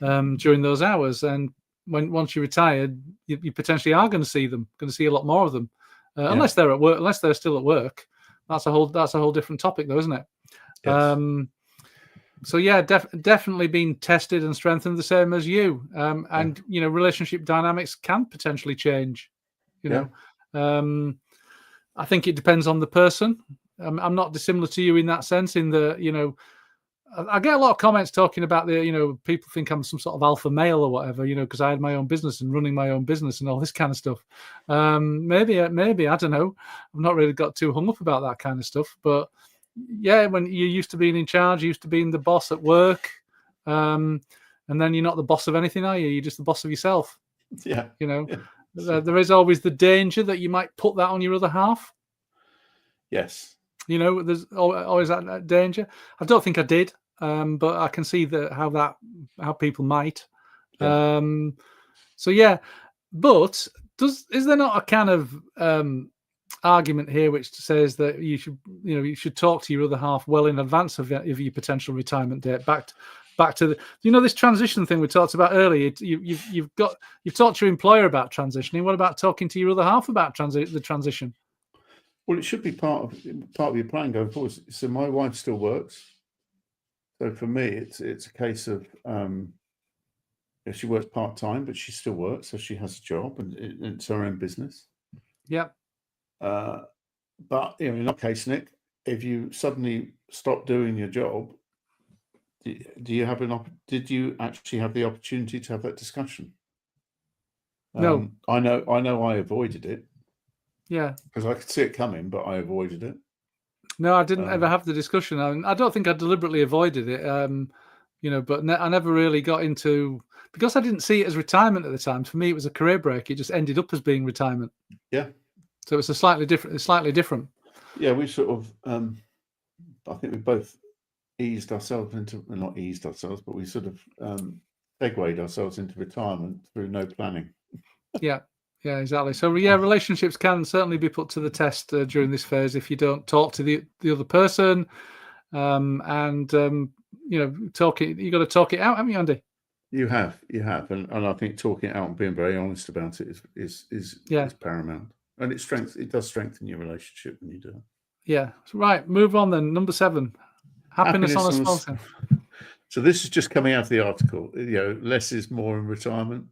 during those hours. And once you're retired, you potentially are going to see them. Going to see a lot more of them, unless they're at work. Unless they're still at work, that's a whole different topic, though, isn't it? Yes. So yeah, definitely been tested and strengthened, the same as you. And relationship dynamics can potentially change. I think it depends on the person. I'm not dissimilar to you in that sense. In the I get a lot of comments talking about people think I'm some sort of alpha male or whatever, because I had my own business and running my own business and all this kind of stuff. Maybe I don't know. I've not really got too hung up about that kind of stuff. But yeah, when you're used to being in charge, used to being the boss at work, and then you're not the boss of anything, are you? You're just the boss of yourself. Yeah. There is always the danger that you might put that on your other half. Yes. There's always that danger. I don't think I did, but I can see how people might. Yeah. So yeah, but is there not a kind of argument here which says that you should talk to your other half well in advance of your potential retirement date? Back to the this transition thing we talked about earlier. You've talked to your employer about transitioning. What about talking to your other half about the transition? Well, it should be part of your plan going forward. So my wife still works. So for me, it's a case of she works part-time, but she still works, so she has a job and it's her own business. Yeah. But in our case, Nick, if you suddenly stop doing your job, did you actually have the opportunity to have that discussion? No. I know I avoided it. Yeah. Because I could see it coming, but I avoided it. No, I didn't ever have the discussion. I don't think I deliberately avoided it, but I never really got into, because I didn't see it as retirement at the time. For me, it was a career break. It just ended up as being retirement. Yeah. So it's slightly different. Yeah, we sort of, I think we both eased ourselves into, well, not eased ourselves, but we sort of segued ourselves into retirement through no planning. Yeah. Yeah, exactly. So yeah, relationships can certainly be put to the test during this phase if you don't talk to the other person, and you got to talk it out, haven't you, Andy? You have, and I think talking it out and being very honest about it is paramount, and it does strengthen your relationship when you do it. Yeah. Right. Move on then. Number 7, happiness on a small scale. So this is just coming out of the article. Less is more in retirement.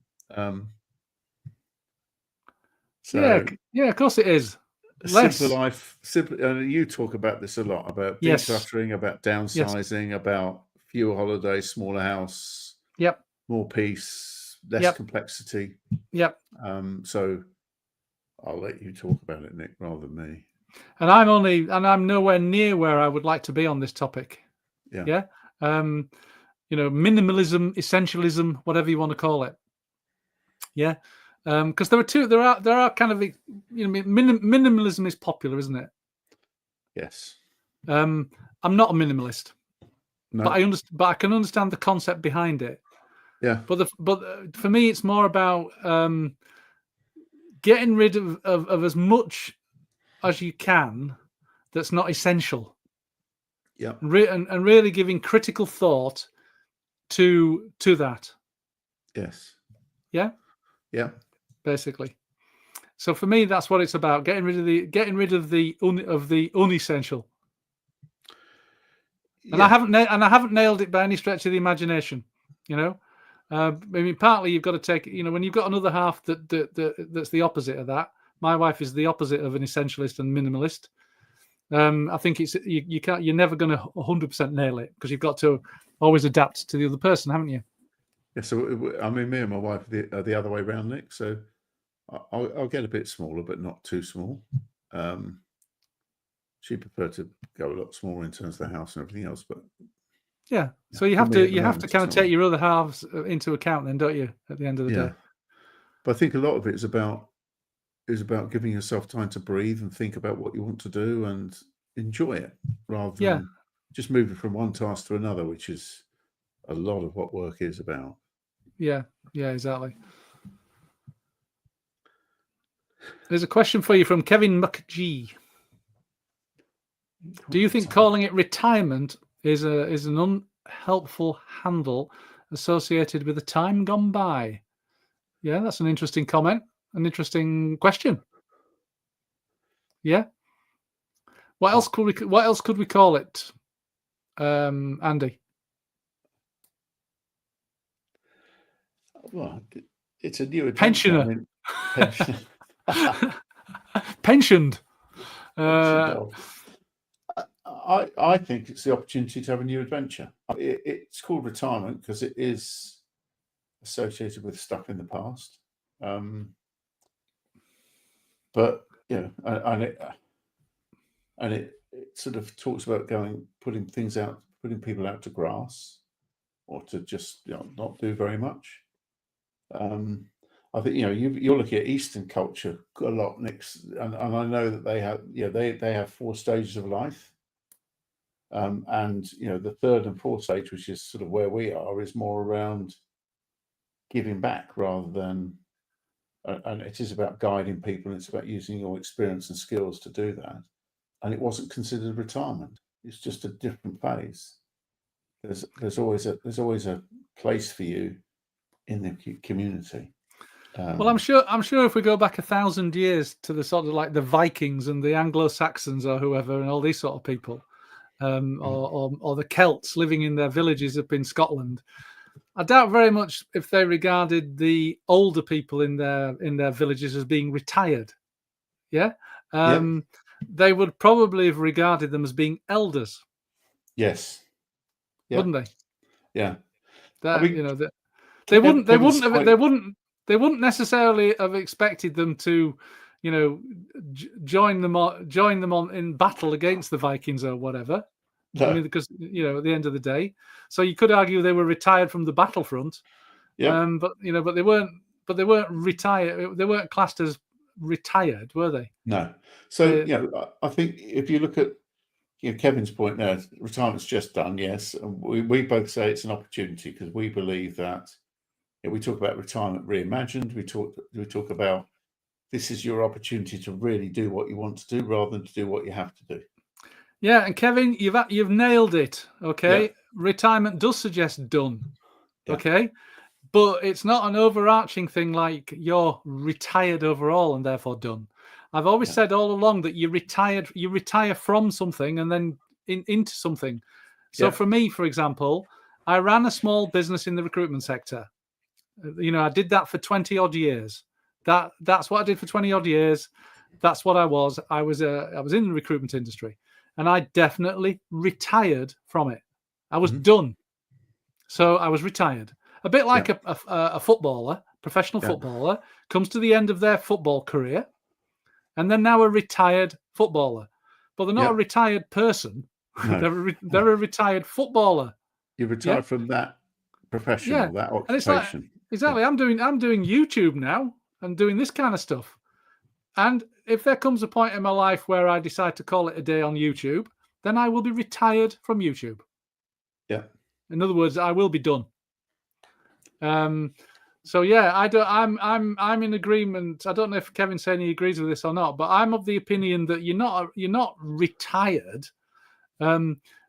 So, yeah, of course it is. Simpler life. You talk about this a lot, about decluttering, about downsizing, about fewer holidays, smaller house. Yep. More peace, less complexity. Yep. So I'll let you talk about it, Nick, rather than me. And I'm nowhere near where I would like to be on this topic. Yeah. Minimalism, essentialism, whatever you want to call it. Yeah, because there are kind of, minimalism is popular, isn't it? Yes. I'm not a minimalist, No. but I can understand the concept behind it. Yeah. But for me, it's more about getting rid of as much as you can that's not essential. Yeah. And really giving critical thought to that. Yes. Yeah. Yeah. Basically. So for me, that's what it's about: getting rid of the unessential. And Yeah. I haven't nailed it by any stretch of the imagination. I mean, partly you've got to take, when you've got another half that's the opposite of that. My wife is the opposite of an essentialist and minimalist. I think you're never going to 100% nail it, because you've got to always adapt to the other person, haven't you? Yeah. So I mean, me and my wife are the other way around, Nick. So I'll get a bit smaller, but not too small. She preferred to go a lot smaller in terms of the house and everything else, but yeah. So you have to kind of take your other halves into account, then, don't you? At the end of the day. But I think a lot of it is about giving yourself time to breathe and think about what you want to do and enjoy it, rather than just moving from one task to another, which is a lot of what work is about. Yeah, exactly. There's a question for you from Kevin McGee. Do you think calling it retirement is an unhelpful handle associated with the time gone by? Yeah, that's an interesting comment, an interesting question. Yeah. What else could we call it, Andy? Well, it's a new adventure. Pensioner. I mean, pension. Pensioned. I think it's the opportunity to have a new adventure. It's called retirement because it is associated with stuff in the past. But and it sort of talks about putting people out to grass, or to just not do very much. I think you're looking at Eastern culture a lot, Nick, and I know that they have 4 stages of life. And the 3rd and 4th stage, which is sort of where we are, is more around giving back rather than, and it is about guiding people, and it's about using your experience and skills to do that. And it wasn't considered retirement; it's just a different phase. There's always a place for you in the community. Well, I'm sure if we go back 1,000 years to the sort of like the Vikings and the Anglo-Saxons or whoever, and all these sort of people, or the Celts living in their villages up in Scotland, I doubt very much if they regarded the older people in their villages as being retired. Yeah. They would probably have regarded them as being elders. Yes. Yeah. Wouldn't they? Yeah. They wouldn't necessarily have expected them to, join them on in battle against the Vikings or whatever. No. I mean, because at the end of the day, so you could argue they were retired from the battlefront. Yeah. But they weren't retired. They weren't classed as retired, were they? No. So I think if you look at Kevin's point there, retirement's just done. Yes, and we both say it's an opportunity, because we believe that. We talk about retirement reimagined. We talk about this is your opportunity to really do what you want to do, rather than to do what you have to do. Yeah, and Kevin, you've nailed it. Okay, retirement does suggest done. Yeah. Okay, but it's not an overarching thing like you're retired overall and therefore done. I've always said all along that you retire from something and then into something. So for me, for example, I ran a small business in the recruitment sector. I did that for 20 odd years. That's what I did for 20 odd years. That's what I was. I was in the recruitment industry, and I definitely retired from it. I was done. So I was retired. A bit like a footballer, professional footballer, comes to the end of their football career, and they're now a retired footballer. But they're not a retired person. No. They're a retired footballer. You retired from that profession, that occupation. Exactly. I'm doing YouTube now and doing this kind of stuff. And if there comes a point in my life where I decide to call it a day on YouTube, then I will be retired from YouTube. Yeah. In other words, I will be done. So yeah, I'm in agreement. I don't know if Kevin Saney agrees with this or not, but I'm of the opinion that you're not retired.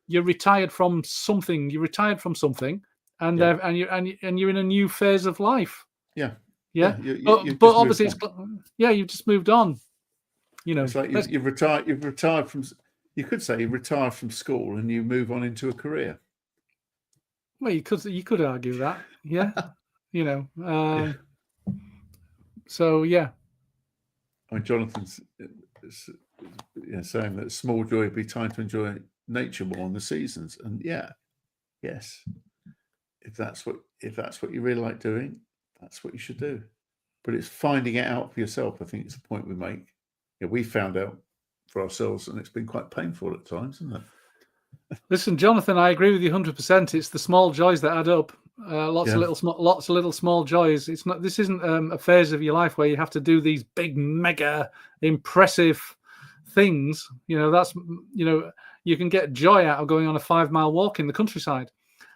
You're retired from something. You're retired from something, and you're in a new phase of life. Yeah. Yeah. But obviously, you've just moved on. You know, it's like you've retired. You've retired from. You could say you retire from school and you move on into a career. Well, you could argue that. Yeah. You know. So yeah. I mean, Jonathan's saying that small joy would be time to enjoy nature more in the seasons, and yes, if that's what you really like doing, that's what you should do. But it's finding it out for yourself. I think it's the point we make. We found out for ourselves, and it's been quite painful at times, isn't it? Listen, Jonathan, I agree with you 100%. It's the small joys that add up. Lots of little small joys. It's not. This isn't a phase of your life where you have to do these big, mega, impressive things. You know, that's you can get joy out of going on a 5-mile walk in the countryside.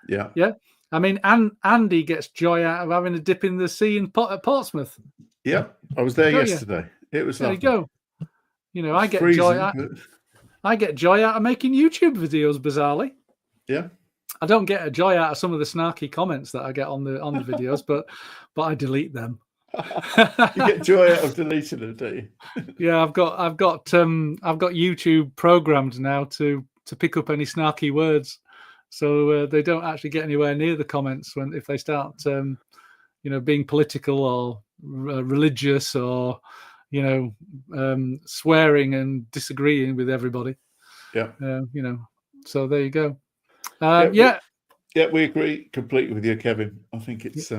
Yeah. Yeah. I mean, Andy gets joy out of having a dip in the sea at Portsmouth. Yeah, I was there yesterday. It was there. Lovely. You go. You know, I get freezing, joy. I get joy out of making YouTube videos. Bizarrely. Yeah. I don't get a joy out of some of the snarky comments that I get on the videos, but I delete them. You get joy out of deleting them, do you? Yeah, I've got YouTube programmed now to pick up any snarky words, so they don't actually get anywhere near the comments if they start being political or religious or swearing and disagreeing with everybody. Yeah. So there you go. We agree completely with you, Kevin. I think it's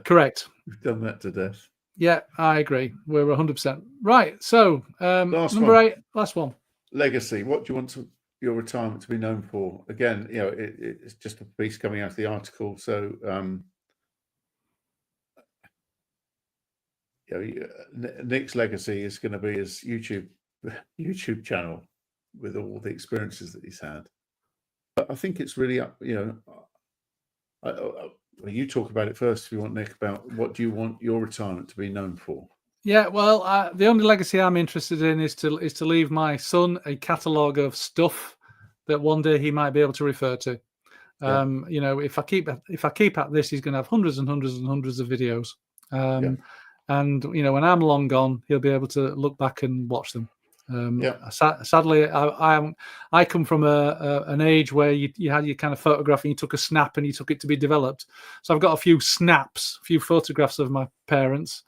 correct. We've done that to death. Yeah, I agree. We're 100% right. So number 8, last one. Legacy. What do you want your retirement to be known for? Again, it's just a piece coming out of the article. So Nick's legacy is going to be his YouTube channel with all the experiences that he's had. But I think it's really up. You talk about it first, if you want, Nick. About what do you want your retirement to be known for? Yeah, well, the only legacy I'm interested in is to leave my son a catalogue of stuff that one day he might be able to refer to. If I keep at this, he's going to have hundreds and hundreds and hundreds of videos. And when I'm long gone, he'll be able to look back and watch them. Sadly, I come from an age where you had your kind of photograph and you took a snap and you took it to be developed. So I've got a few photographs of my parents,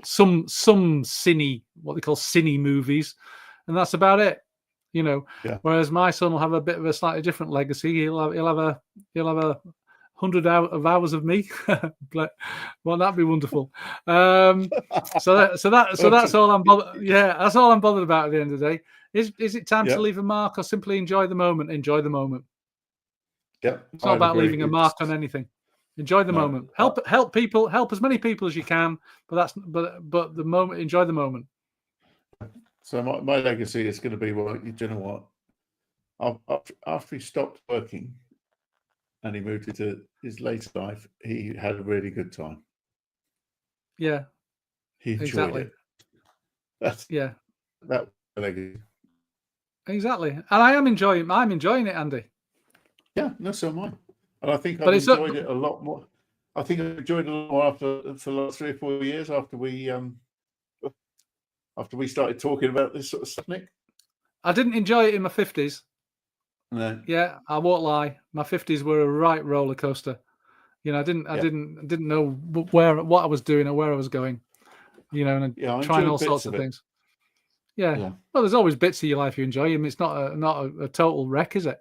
some cine, what they call cine movies, and that's about it. Whereas my son will have a bit of a slightly different legacy. He'll have a 100 hours of me. Well, that'd be wonderful. So that's all I'm bothered. Yeah, that's all I'm bothered about at the end of the day. Is it time to leave a mark or simply enjoy the moment? Enjoy the moment. Yeah, it's not about leaving a mark on anything. Enjoy the moment. Help people. Help as many people as you can. But the moment. Enjoy the moment. So my legacy is going to be, well, you know what? After he stopped working and he moved into his later life, he had a really good time. Yeah. He enjoyed it. That's that legacy. Exactly. And I'm enjoying it, Andy. Yeah, no, so am I. And I think I've enjoyed it a lot more. I think I enjoyed it a lot more for the last 3 or 4 years after we started talking about this sort of stuff, Nick. I didn't enjoy it in my 50s. No. Yeah, I won't lie. My 50s were a right roller coaster. I didn't know what I was doing or where I was going. And trying all sorts of things. Yeah. Well, there's always bits of your life you enjoy. I mean, it's not a total wreck, is it?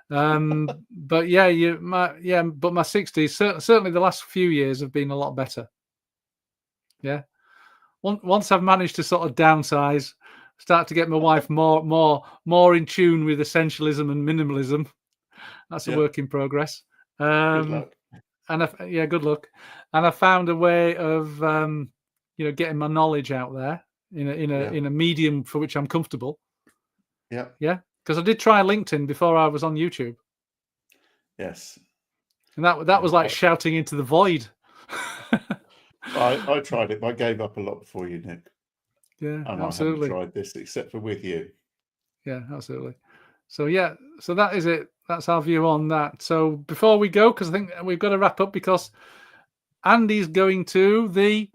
But yeah, but my 60s, certainly the last few years have been a lot better. Yeah. Once I've managed to sort of downsize, start to get my wife more in tune with essentialism and minimalism. That's a work in progress. yeah, good luck. And I found a way of getting my knowledge out there in a medium for which I'm comfortable. Yeah. Yeah, because I did try LinkedIn before I was on YouTube. Yes. And that was like shouting into the void. I tried it, but I gave up a lot before you, Nick. Yeah, and absolutely. I haven't tried this except for with you. Yeah, absolutely. So yeah, so that is it. That's our view on that. So before we go, because I think we've got to wrap up, because Andy's going to the.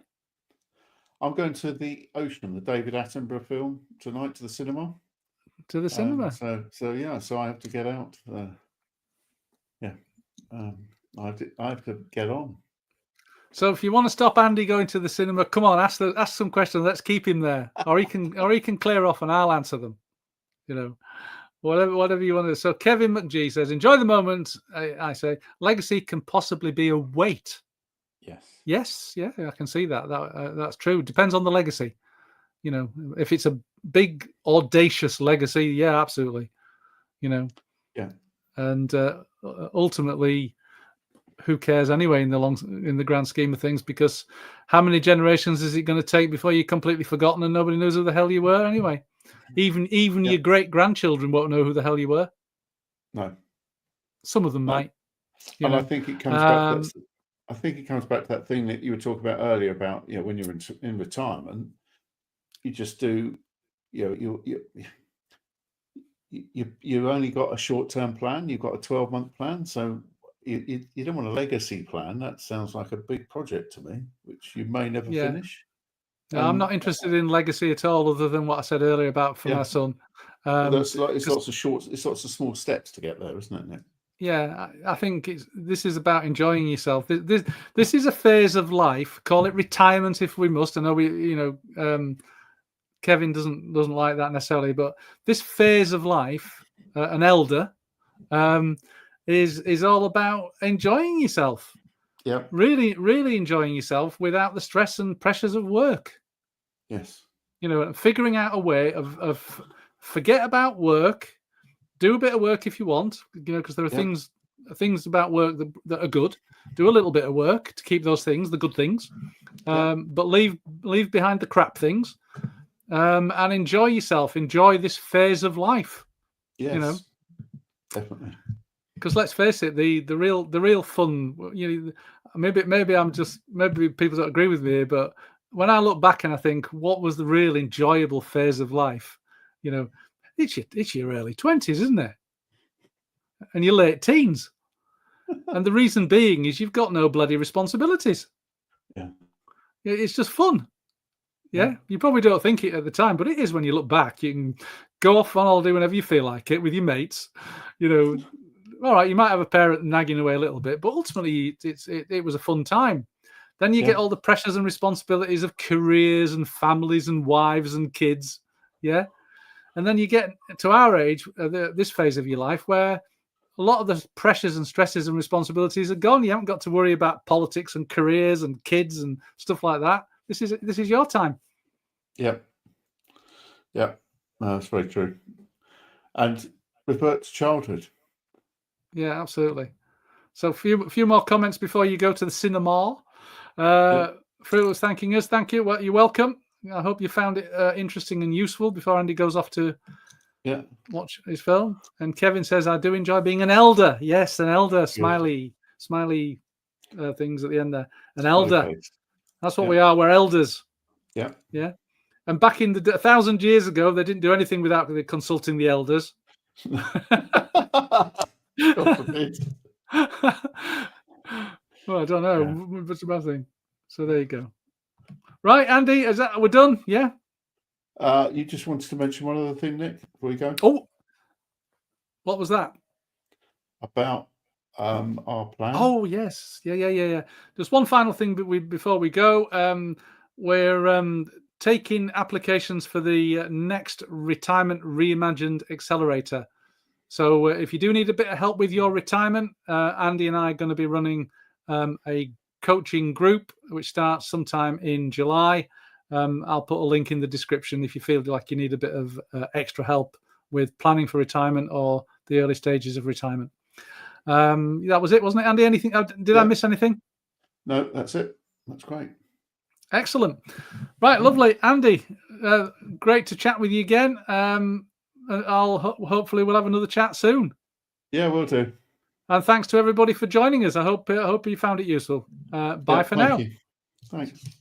I'm going to the Ocean, the David Attenborough film tonight, to the cinema. To the cinema. So I have to get out. I have to get on. So if you want to stop Andy going to the cinema, come on, ask some questions. Let's keep him there, or he can clear off, and I'll answer them. Whatever you want to do. So Kevin McGee says, "Enjoy the moment." I say, legacy can possibly be a weight. Yes, yeah, I can see that. That's true. Depends on the legacy. If it's a big, audacious legacy, yeah, absolutely. Yeah. And ultimately, who cares anyway in the grand scheme of things? Because how many generations is it going to take before you're completely forgotten and nobody knows who the hell you were anyway? Even your great grandchildren won't know who the hell you were. No, some of them might. And I think it comes back. I think it comes back to that thing that you were talking about earlier about when you're in retirement, you just do you only got a short-term plan. You've got a 12-month plan, so you don't want a legacy plan. That sounds like a big project to me, which you may never finish. No, I'm not interested in legacy at all, other than what I said earlier about for my son. It's lots of small steps to get there, isn't it, Nick? Yeah, I think this is about enjoying yourself. This is a phase of life. Call it retirement if we must. I know Kevin doesn't like that necessarily, but this phase of life, an elder, is all about enjoying yourself. Yeah, really, really enjoying yourself without the stress and pressures of work. Yes, figuring out a way of forget about work. Do a bit of work if you want, because there are things about work that are good. Do a little bit of work to keep those things, the good things, but leave behind the crap things, and enjoy yourself. Enjoy this phase of life. Yes, definitely. Because let's face it, the real fun. Maybe people don't agree with me, but when I look back and I think, what was the real enjoyable phase of life? It's your early 20s, isn't it? And your late teens. And the reason being is you've got no bloody responsibilities. Yeah. It's just fun. Yeah. You probably don't think it at the time, but it is when you look back. You can go off on holiday whenever you feel like it with your mates. All right, you might have a parent nagging away a little bit, but ultimately it was a fun time. Then you get all the pressures and responsibilities of careers and families and wives and kids. Yeah. And then you get to our age, this phase of your life, where a lot of the pressures and stresses and responsibilities are gone. You haven't got to worry about politics and careers and kids and stuff like that. This is your time. Yep. No, that's very true. And revert to childhood. Yeah, absolutely. So a few more comments before you go to the cinema. Fruit was thanking us. Thank you. Well, you're welcome. I hope you found it interesting and useful before Andy goes off to watch his film. And Kevin says, I do enjoy being an elder. Yes, an elder. Smiley things at the end there. An elder. That's what we are. We're elders. Yeah. Yeah. And back in 1,000 years ago, they didn't do anything without consulting the elders. God forbid. Well, I don't know. What's the bad thing? So there you go. Right, Andy, we're done? Yeah. You just wanted to mention one other thing, Nick, before we go. Oh, what was that? About our plan. Oh, yes. Yeah. Just one final thing before we go. We're taking applications for the next Retirement Reimagined Accelerator. So if you do need a bit of help with your retirement, Andy and I are going to be running a coaching group, which starts sometime in July. I'll put a link in the description if you feel like you need a bit of extra help with planning for retirement or the early stages of retirement. That was it, wasn't it, Andy? Anything? Did I miss anything? No, that's it. That's great. Excellent. Right, lovely, Andy. Great to chat with you again. Hopefully we'll have another chat soon. Yeah, we'll do. And thanks to everybody for joining us. I hope you found it useful. Bye for now. Thank you. Thanks.